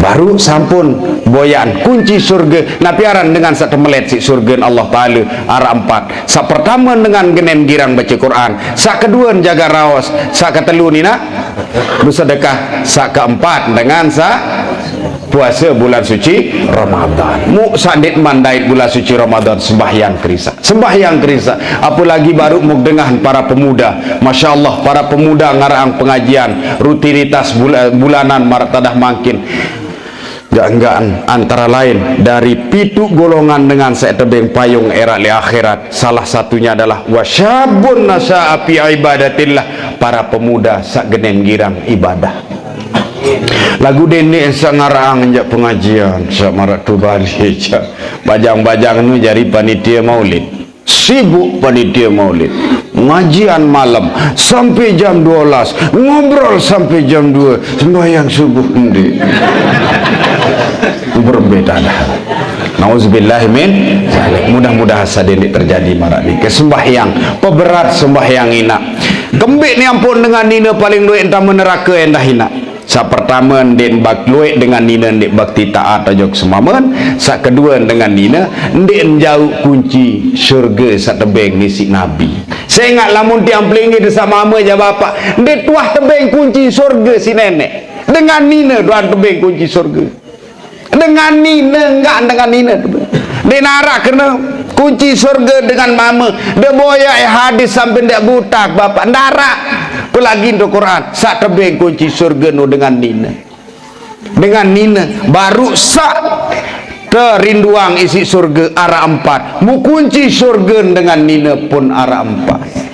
baru sampun boyan kunci surga napiaran dengan satu melet si surga Allah Ta'ala arah 4. Sa pertama dengan genen girang baca Quran, sa kedua jaga raos, sa ketelu nina bersedekah, sa keempat dengan sa puasa bulan suci Ramadan. Mu sadit mandait bulan suci Ramadan sembahyang kerisa apalagi baru mu dengan para pemuda. Masya Allah, para pemuda ngarang pengajian rutinitas bulanan martadah makin janggaan antara lain dari pitu golongan dengan setebeng payung era li akhirat. Salah satunya adalah wasyabun nasya'a fi ibadatillah, para pemuda sak genen girang ibadah. Lagu dene sangarang njak pengajian sak maratu bali ja bajang-bajang nu jari panitia maulid, sibuk panitia maulid, ngajian malam sampai jam 12, ngobrol sampai jam 2, sembahyang subuh endi. Berbeda dah. Nauzubillah min zalik. Mudah-mudahan sadene terjadi marani kesembahyang peberat sembahyang ina. Kembik ni ampun dengan nina paling luek entah meneraka endah hina. Sa pertama den bak luek dengan nina ndek bakti taat ajok semamen. Sa kedua dengan nina ndek jauh kunci syurga sa tebeng nisi nabi. Saya ingat lamun tiang pelingi desa mama ja bapak ndek tuah tebeng kunci syurga si nenek. Dengan nina doan tebeng kunci syurga. Dengan nina enggak dengan nina dia narak kena kunci surga dengan mama dia boyak hadis sampai ndak butak bapak narak pelagi do Quran sak tebeng kunci surga no dengan nina baru sak terinduang isi surga arah 4 mu kunci surga dengan nina pun arah 4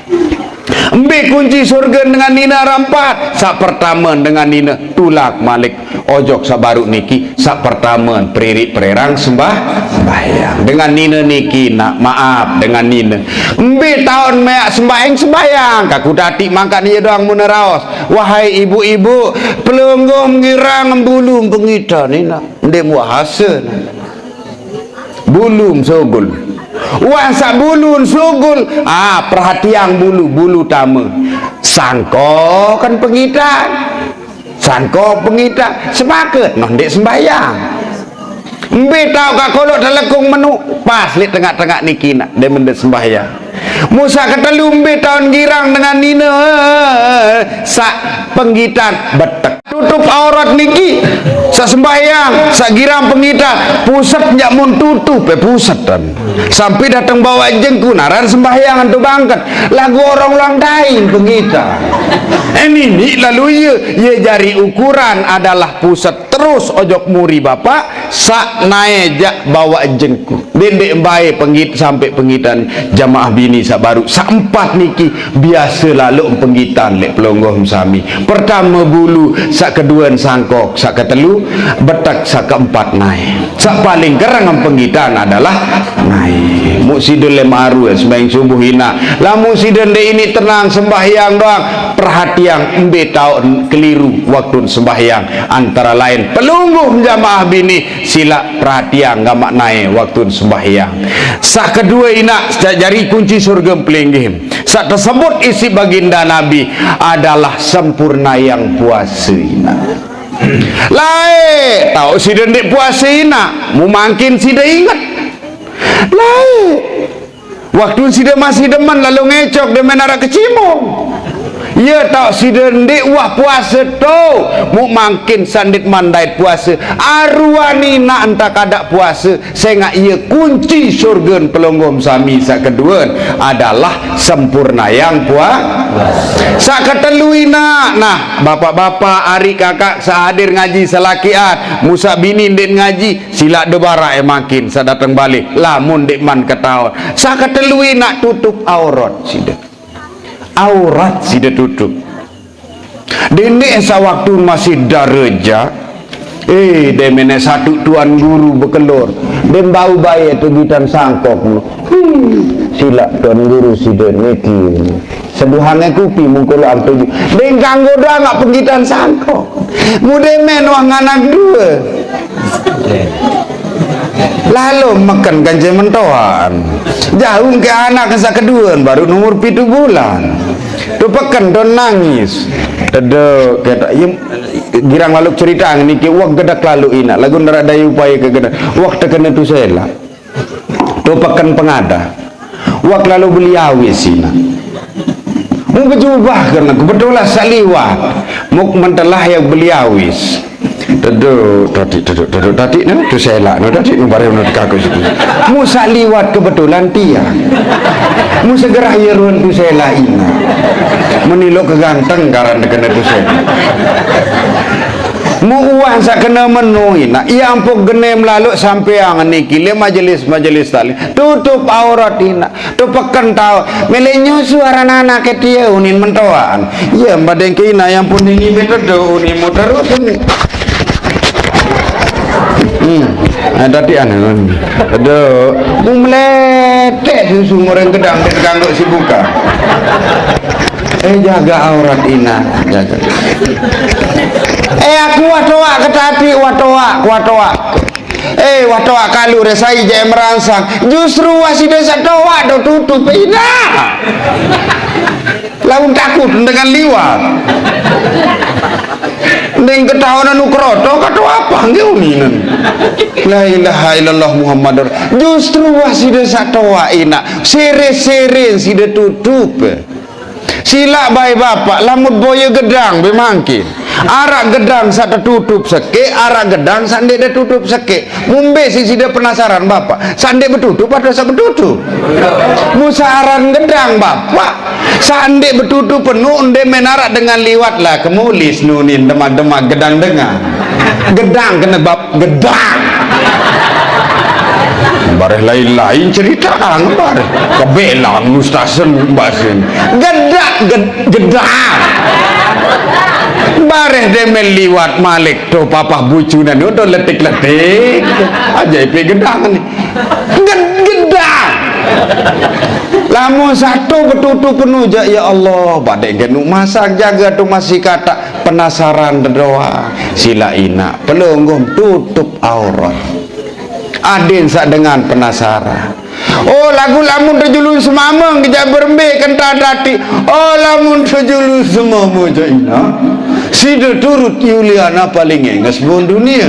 Ambil kunci surga dengan nina rampat. Sak pertama dengan nina tulak malik ojok sabaru niki. Sak pertama peririk pererang sembahyang dengan nina niki nak maaf dengan nina. Ambil tahun meyak sembahyang kaku datik mangkat dia doang meneraos. Wahai ibu-ibu pelunggum girang bulu pengita nina ndek muahasa bulum sogul wasa bulun sugul perhatian bulu tama sangko kan pengitan sepaket noh dek sembahyang mbe tau kak kolok telekung menu pas li tengah-tengah niki nak dia mendet sembahyang musa ketelu mbe tahun girang dengan nina sak penggitan betek tutup aurat niki sak sembahyang sak girang penggitan pusat jak mun tutup pusat dan sampai datang bawa jengku naran sembahyang tu bangkat lagu orang ulang dain penggitan ini lalu ye jari ukuran adalah pusat terus ojok muri bapak sak naik jak bawa jengku dendek baik penggit sampai penggitan jamaah bini sak baru sak 4 niki biasa lalu penggitan lek pelonggoh sami pertama bulu sak kedua sangkok sak ketelu betak sak keempat naik sak paling kerang penggitan adalah naik muksidul lemaru sembahyang subuh hina lamun sidon de ini tenang sembahyang doang perhatian embe tahun keliru waktu sembahyang antara lain pelungguh jamaah bini sila perhatian gak maknai waktu sembahyang sak kedua ina jari kunci surga pelinggih sak tersebut isi baginda Nabi adalah sempurna yang puasa ina lain tahu si dendek puasa ina mu makin si ingat lain waktu si dia masih deman lalu ngecok dia menara kecimung Ya tak sidendik wah puasa tu mu makin sandit mandait puasa arwani nak entah kadak puasa saya ngak ia kunci surga pelonggom sami sak kedua adalah sempurna yang puasa sak keteluina. Nah bapak-bapak ari kakak sahadir ngaji salakiat musa bini ndek ngaji sila debara makin sa datang balik lamun dek man ketahuan sak keteluina tutup aurat sida tutup dene sa waktu masih daraja demene satu tuan guru bekelor dem bau bayi tu gitan sangkok sila tuan guru sida niki seduhannya kupi mungkul ampe den kanggo dah ngak penggitan sangkok mude men wang anak dua lalu makan ganja mentoan jauh ke anak ke kedua baru nomor 7 bulan tu pekan don nangis tede kata girang lalu cerita ni ke wak gedak lalu ina lagu nara daya upaya ke gedak wak tekena tu sela tu pekan pengada wak lalu beli awis ina mu berjubah karena kebetulan saliwat mu mentelah yang beli awis duduk tadi nah tu selak no tadi bare no kaku situ musa liwat kebetulan dia mu segera yeruan tu selak ina menilok keganteng karena kena tu selak mu uang sak kena menuhi nak ia ampuk genem lalu sampai yang niki le majelis tali tutup aurat ina tu pekan tahu melenyo suara anak ke dia unin mentoan ya badeng ke ina yang pun ini betul unin mu terus ni tadi ada meletek susu orang gedang di kanduk si buka jaga aurat ina jaga aku watoa ketati watoa kalau resai jaya merangsang justru wasida satoa do tutup ina lalu takut dengan liwat neng ketahuan ukroto kata apa ngeunin la ilaha illallah muhammadur justru wasida satoa ina sere-sere sida tutup sila bayi bapak lamut boya gedang bemangkin arak gedang sak tutup seke arak gedang sandek dah tutup seke mumbe si sida penasaran bapak sandek betutup atau sak betutup musaran gedang bapak sandek betutup penuh unde menarak dengan liwat lah kemulis nunin demak-demak gedang dengan gedang kena bab gedang bareh lain-lain cerita bareh kebelang mustasen basin gedang bareh demel liwat malik tu papa bucunan tu letik-letik ajaib gedang ni gedang lamun satu betutu penuh ya Allah badai genuk masak jaga tu masih kata penasaran doa sila ina pelonggom tutup aurat adin sak dengan penasaran oh lagu lamun terjulun semamang kejap berembik kentah dati oh lamun terjulun semamang jaina sida turut Yuliana paling enges bon dunia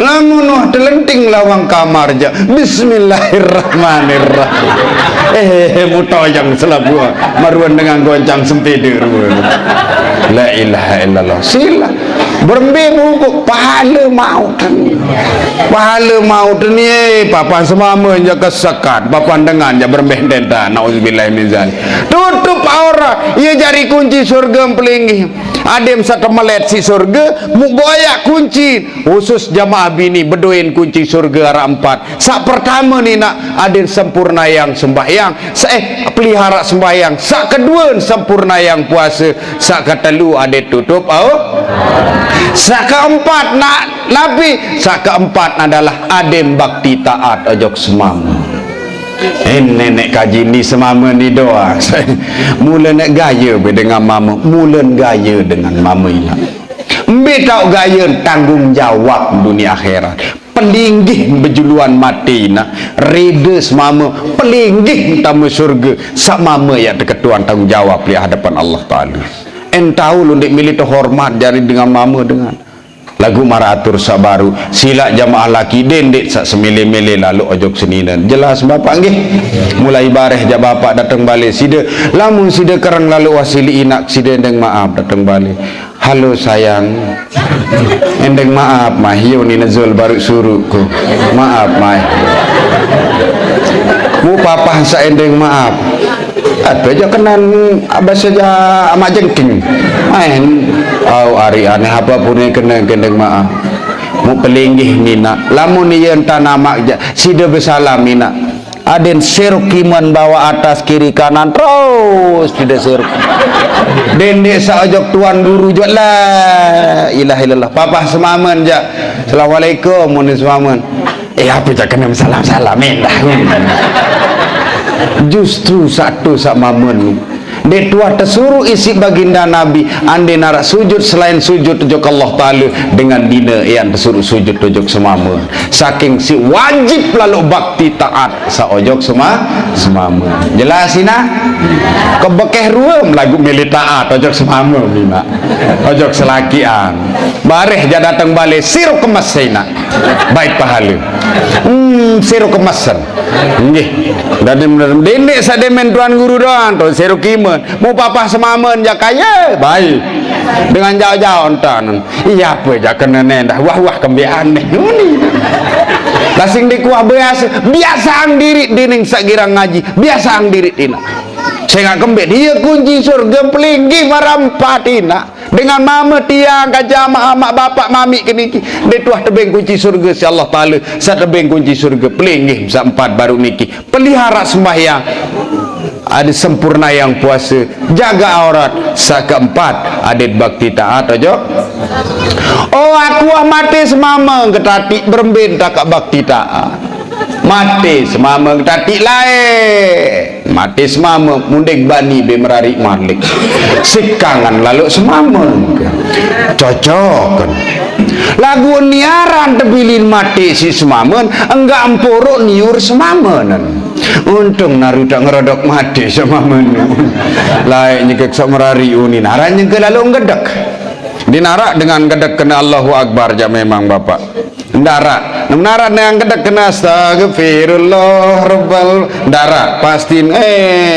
lamun wah telenting lawang kamar ja bismillahirrahmanirrahim mutoyang selabu maruan dengan goncang sempeder la ilaha illallah sila berembik bubuk pahala maut ni papan semama je kesekat papan dengan je berembik denda nauzubillah min zalik tutup aurat ia jari kunci surga pelinggi adem satu melet si surga mu boyak kunci khusus jamaah bini bedoin kunci surga arah 4 sak pertama ni nak adem sempurna yang sembahyang pelihara sembahyang sak kedua sempurna yang puasa sak ketelu adem tutup sak keempat nak nabi sak keempat adalah adem bakti taat ojok semam nenek kaji ni semama ni doa mula nak gaya dengan mama mula gaya dengan mama ina mbe tau gaya tanggung jawab dunia akhirat pelinggih berjuluan mati na reda semama pelinggih tamu surga sak mama yang terketuan tanggung jawab di hadapan Allah Ta'ala tahu lu dek milih terhormat jari dengan mama dengan lagu maratur sak baru sila jamaah laki dendek sak semile-mile lalu ojok seninan jelas bapak nggih mulai bareh ja bapak datang balik sida lamun sida kerang lalu wasili inak sida endeng maaf datang balik halo sayang endeng maaf mah hiu ni nazul baru suruh ku maaf mah mu papa sa endeng maaf atau aja kenan abah saja amak jengking main hari aneh apapun yang kena gendeng maaf mu pelinggih mina lamun iya entah nama sida bersalam mina aden serukiman bawa atas kiri kanan terus tidak seruk dendek saojok tuan guru juga la ilaha illallah papa semaman ja assalamualaikum mun semaman apa jak kena salam-salam dah justru satu sama men de tua tersuruh isi baginda Nabi ande narak sujud selain sujud ujok Allah Ta'ala dengan dina yang tersuruh sujud ujok semama saking si wajib lalu bakti taat saojok semama jelas ina kebekeh ruam lagu milih taat ojok semama mina ojok selakian bareh ja datang balik siru kemas ina baik pahala siru kemasan nggih dendek sademen tuan guru doang tu siru kiman mau papa semamen ja kaya baik dengan jauh-jauh entan iya apa ja kena nendah wah kembian ni lasing di kuah biasa ang diri dining sakira ngaji biasa ang diri tina saya nggak kembali dia kunci surga pelinggi marampatina dengan mama tiang kajama amak bapak mami keniki dia tuah tebeng kunci surga si Allah Ta'ala sa tebeng kunci surga pelinggi sampat baru niki pelihara sembahyang ada sempurna yang puasa jaga aurat sa keempat adat bakti taat aja oh aku mati semama ketati berembin tak bakti taat mati semama ketati lain mati semama mundek bani be merari malik sikangan lalu semama cocok lagu niaran tebilin mati si semamen enggak empuruk niur semamenan untung narudak ngerodok mati semamen lain nyekek samerari uni naran nyekek lalu ngedek dinarak dengan gedek kena Allahu Akbar ja memang bapak ndarak narak yang gedek kena astagfirullah rabbal ndarak pastiin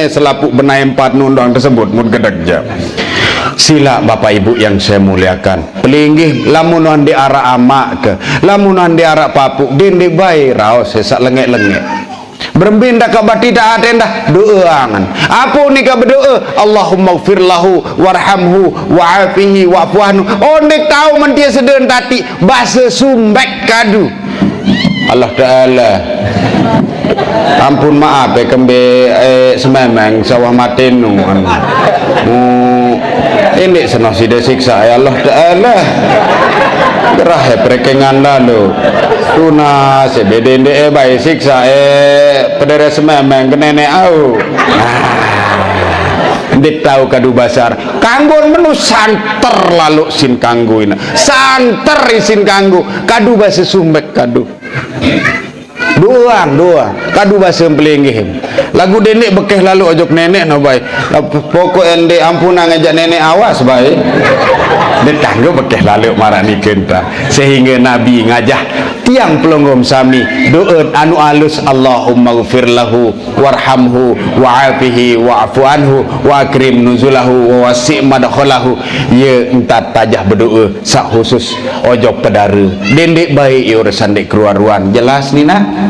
selapuk benai 4 nundang tersebut mud gedek ja sila bapak ibu yang saya muliakan pelinggih lamunan di arah amak ke lamunan di arah papuk dinding bayi raos sesak lengek-lengek berembin dak bati taat endah doangan apa ni ka berdoa Allahumma ighfir lahu warhamhu wa'afihi wa'fu anhu oh nek tahu men dia seden tati bahasa sumbek kadu Allah Ta'ala ampun maaf kembe sememeng sawah matenu ini senang sida siksa ya Allah Ta'ala gerah perekengan lalu tuna sebedende baik siksa pedere sememeng ke nenek au ndik tahu kadu basar kanggo menu santer lalu sin kanggo ina santer isin kanggo kadu bahasa sumbek kadu doang kadu bahasa pelinggih lagu denek bekeh lalu ojok nenek no baik pokok ende ampuna ngajak nenek awas baik detanggo bekeh lalu marah ni kenta sehingga Nabi ngajah tiang pelonggom sami doa anu alus Allahumma ighfir lahu warhamhu wa'afihi wa'fu anhu wa akrim nuzulahu wa wasi' madkhalahu ye entat tajah berdoa sak khusus ojok pedara dendek baik urusan dek keluaruan jelas nina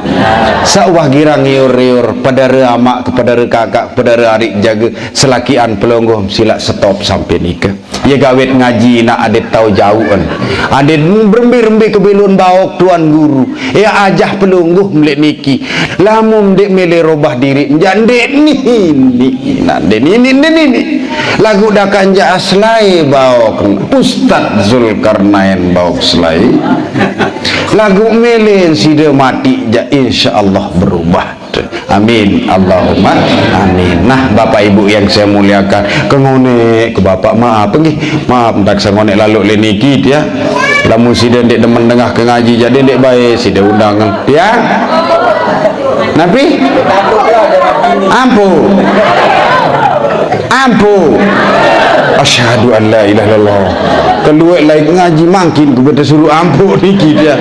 sawah girang iur pedara amak kepada kakak pedara adik jaga selakian pelonggom sila stop sampai nikah ya gawet ngaji nak adik tahu jauhan adik berembi-rembi kebilun baok tuan guru ya ajah pelungguh melek niki lamun dek mele robah diri jandek ni lagu dah kanja aslai baok Ustaz Zulkarnain baok selai lagu mele sida mati ja insyaallah berubah amin Allahumma amin. Nah bapak ibu yang saya muliakan kengonek ke bapak maaf tak sengonek lalu leniki dia lamun sida ndek demen dengah ke ngaji jadi ndek baik sida undang ya nabi ampun ampuh. Asyhadu an la ilaha illallah. Keluar lagi ngaji makin ku betul suruh ampuh niki dia.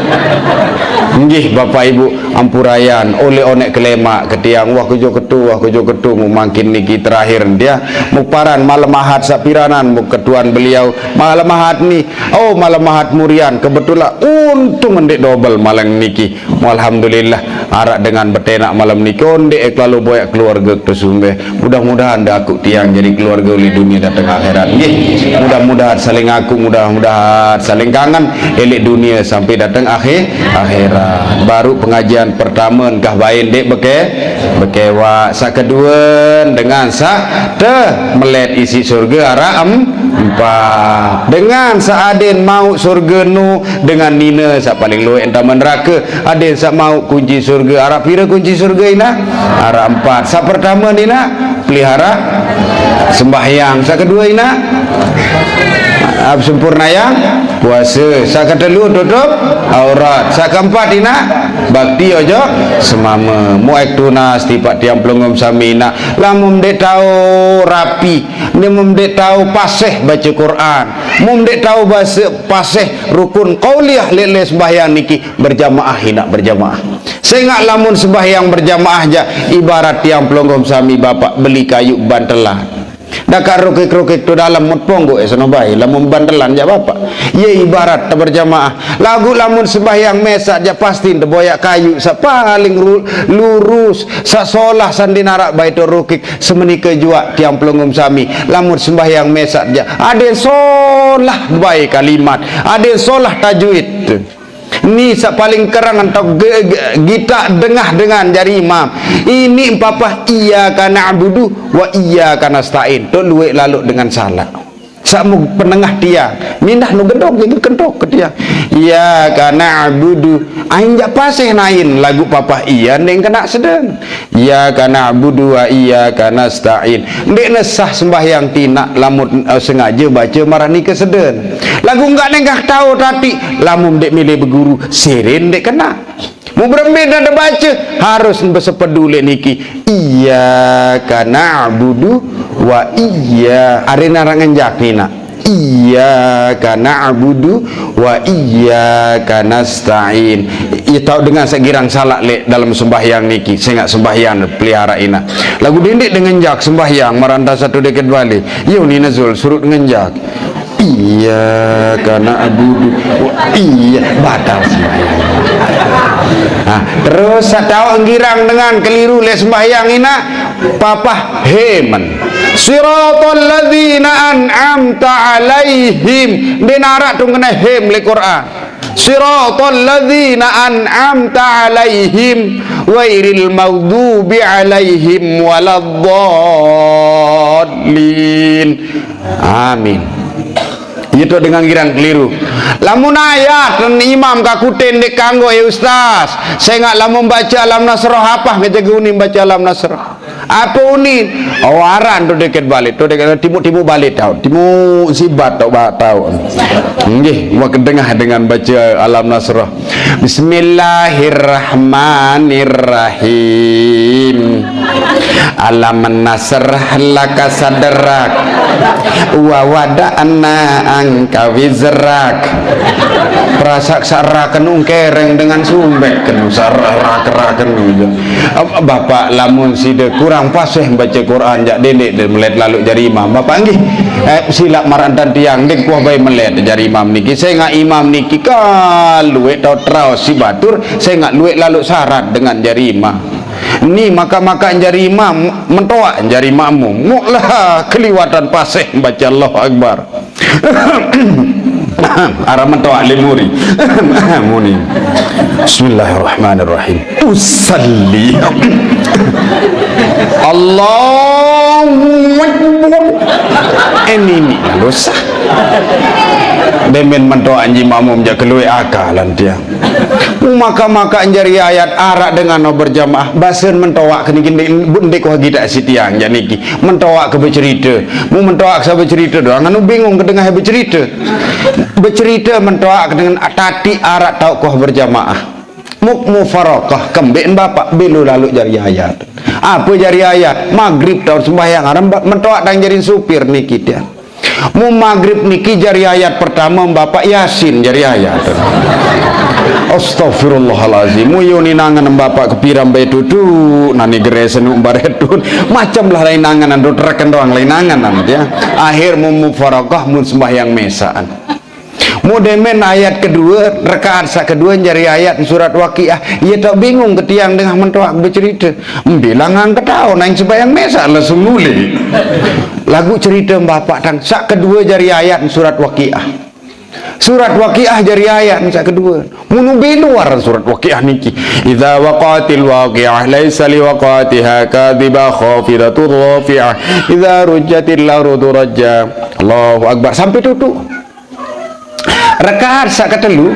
Nggih Bapak Ibu ampurayan oleh onek kelemak ketiang wah kujo ketu mu makin niki terakhir dia muparan malam ahad sapiranan mu ketuan beliau malam ahad ni malam ahad murian kebetulan untung ndek double malam niki alhamdulillah arak dengan betenak malam niki ondek lalu boyak keluarga tersumbe mudah-mudahan dah aku tiang jadi keluarga oleh dunia datang akhirat nggih mudah-mudahan saling aku mudah-mudahan saling kangen elek dunia sampai datang akhirat. Baru pengajian pertama kah bain dek bekewa sa kedua dengan sa melet isi surga ara empat dengan sa aden mau surga nu dengan nina sa paling luwe entah neraka aden sa mau kunci surga ara pira kunci surga ina ara empat sa pertama nina pelihara sembahyang sa kedua ina sempurna yang puasa sa kedua tutup aurat sa keempat ina bakti ojo semama muek tunas tipak tiang pelungum samina lamun dek tahu rapi ni mum dek tahu paseh baca Quran mum dek tahu bahasa paseh rukun qauliyah lele sembahyang niki berjamaah hina berjamaah sehingga lamun sembahyang berjamaah aja ibarat tiang pelungum sami bapak beli kayu bantelan dakar rukik-rukik tu dalam mut ponggo esanobai lamun bandelan ja bapak ye ibarat berjamaah lagu lamun sembahyang mesak ja pasti boyak kayu sa paling lurus sa solah sandinarak baitur rukik semenika jua tiang pelungum sami lamun sembahyang mesak ja ade solah baik kalimat ade solah tajwid ni sa paling kerang atau kita dengah dengan jari imam ini papa iyyaka na'budu wa iyyaka nasta'in tu luwe lalu dengan salat samu penengah tiang mindah nu gendok jadi kentok ke tiang iyyaka na'budu aing jak paseh nain lagu papa iya neng kena sedeng iyyaka na'budu wa iyyaka nasta'in ndek nesah sembahyang tina lamun sengaja baca marani ke sedeng lagu enggak nengkah tahu tapi lamun dek milih berguru sirin dek kena mau berbeda ada baca harus bersepeduli niki iyyaka na'budu wa iya arena ranganjak nina iyyaka na'budu wa iyyaka nasta'in ia tahu dengan segirang salat lek dalam sembahyang niki saya nggak sembahyang pelihara ina lagu dindik dengan jak sembahyang maranda satu deket balik yo nina zul surut dengan jak iyyaka na'budu wa iya batal sembahyang. Nah, terus saya tahu girang dengan keliru le sembahyang ina papa heman siratal ladzina an'amta alaihim dinarak tung kena hem le Quran siratal ladzina an'amta alaihim ghairil maghdubi alaihim waladdallin amin itu dengan girang keliru lamun ayat dan imam kakutin dek kanggo ya ustaz saya nggak lamun baca alam nasrah apa ngejek unin baca alam nasrah apa unin awaran tu deket balik tu deket timu balik tahu timu sibat tahu nggih mau kedengah dengan baca alam nasrah bismillahirrahmanirrahim alam nasrah laka sadrak wa wada'na angka wizrak prasak sarakan kereng dengan sumbek kenu sarak-rakan bapak lamun sida kurang fasih baca Quran jak dedek dan melet lalu jari imam bapak nggih silap marantan tiang dek kuah bayi melet jari imam niki saya ngak imam niki kaluwe tau trau si batur saya ngak luwe lalu syarat dengan jari imam ni maka jari imam mentoak jari makmum muklah keliwatan pasih baca Allahu Akbar arah mentoak lemuri muni bismillahirrahmanirrahim usalli Allahu Akbar ini dosa demen mentoak anji makmum jak keluwe akalan dia maka jari ayat arak dengan no berjamaah basen mentoak kenikin ndek ko gita sitiang janiki mentoak ke bercerita mu mentoak sa bercerita doang anu bingung kedengah bercerita mentoak dengan tati arak tau ko berjamaah mufarakah kembeen bapak belu lalu jari ayat Apa jari ayat? Maghrib tahun sembahyang mentoak dan jadi supir niki dia. Mu maghrib niki jari ayat pertama Bapak Yasin jari ayat. Astagfirullahalazim. Mu yuni nangan Bapak kepiram bae dudu nani geresen umbaretun macam lah lainangan ando reken doang lainangan ya. Akhir mu mufarakah mun sembahyang mesaan. Mudemen ayat kedua rakaat kedua jari ayat surat Waqiah. Ia tak bingung ketiang dengan mentoak bercerita bilangan ketahu naik sembahyang mesa langsung nuli lagu cerita bapak tang sak kedua jari ayat surat Waqiah. Surat Waqiah jari ayat sak kedua munu biluar surat Waqiah niki idza waqatil waqiah laisa liwaqatiha kadhiba khafidatur rafi'ah idza rujjatil ardu rajja. Allahu akbar sampai tutup. Rakaat sak ketelu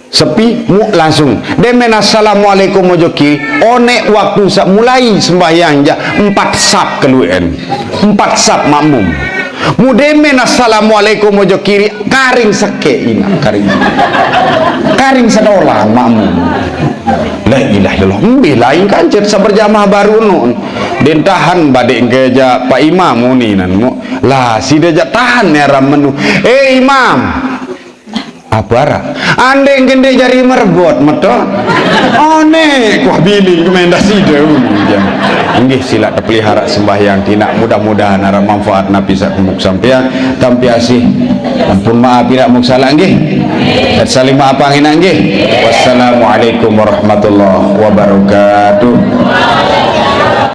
sepi mu langsung demen assalamualaikum mojoki one waktu sak mulai sembahyang ja 4 sap keluen 4 sap makmum mu demen assalamualaikum mojo kiri karing seke ina karing sedola makmum. La ilaha illallah lain kan cet saberjamaah baru nun dentahan badek geja Pak Imam muninan mu lah si deja tahan ya ramenu imam apara ande gende jari merbot meto one kuah bili rekomendasi deu nggih sila pelihara sembahyang tina mudah-mudahan ara manfaat nabi sak muk sampean tampi asih ampun maaf tidak muk salah nggih saling maaf angin nggih wassalamualaikum warahmatullahi wabarakatuh.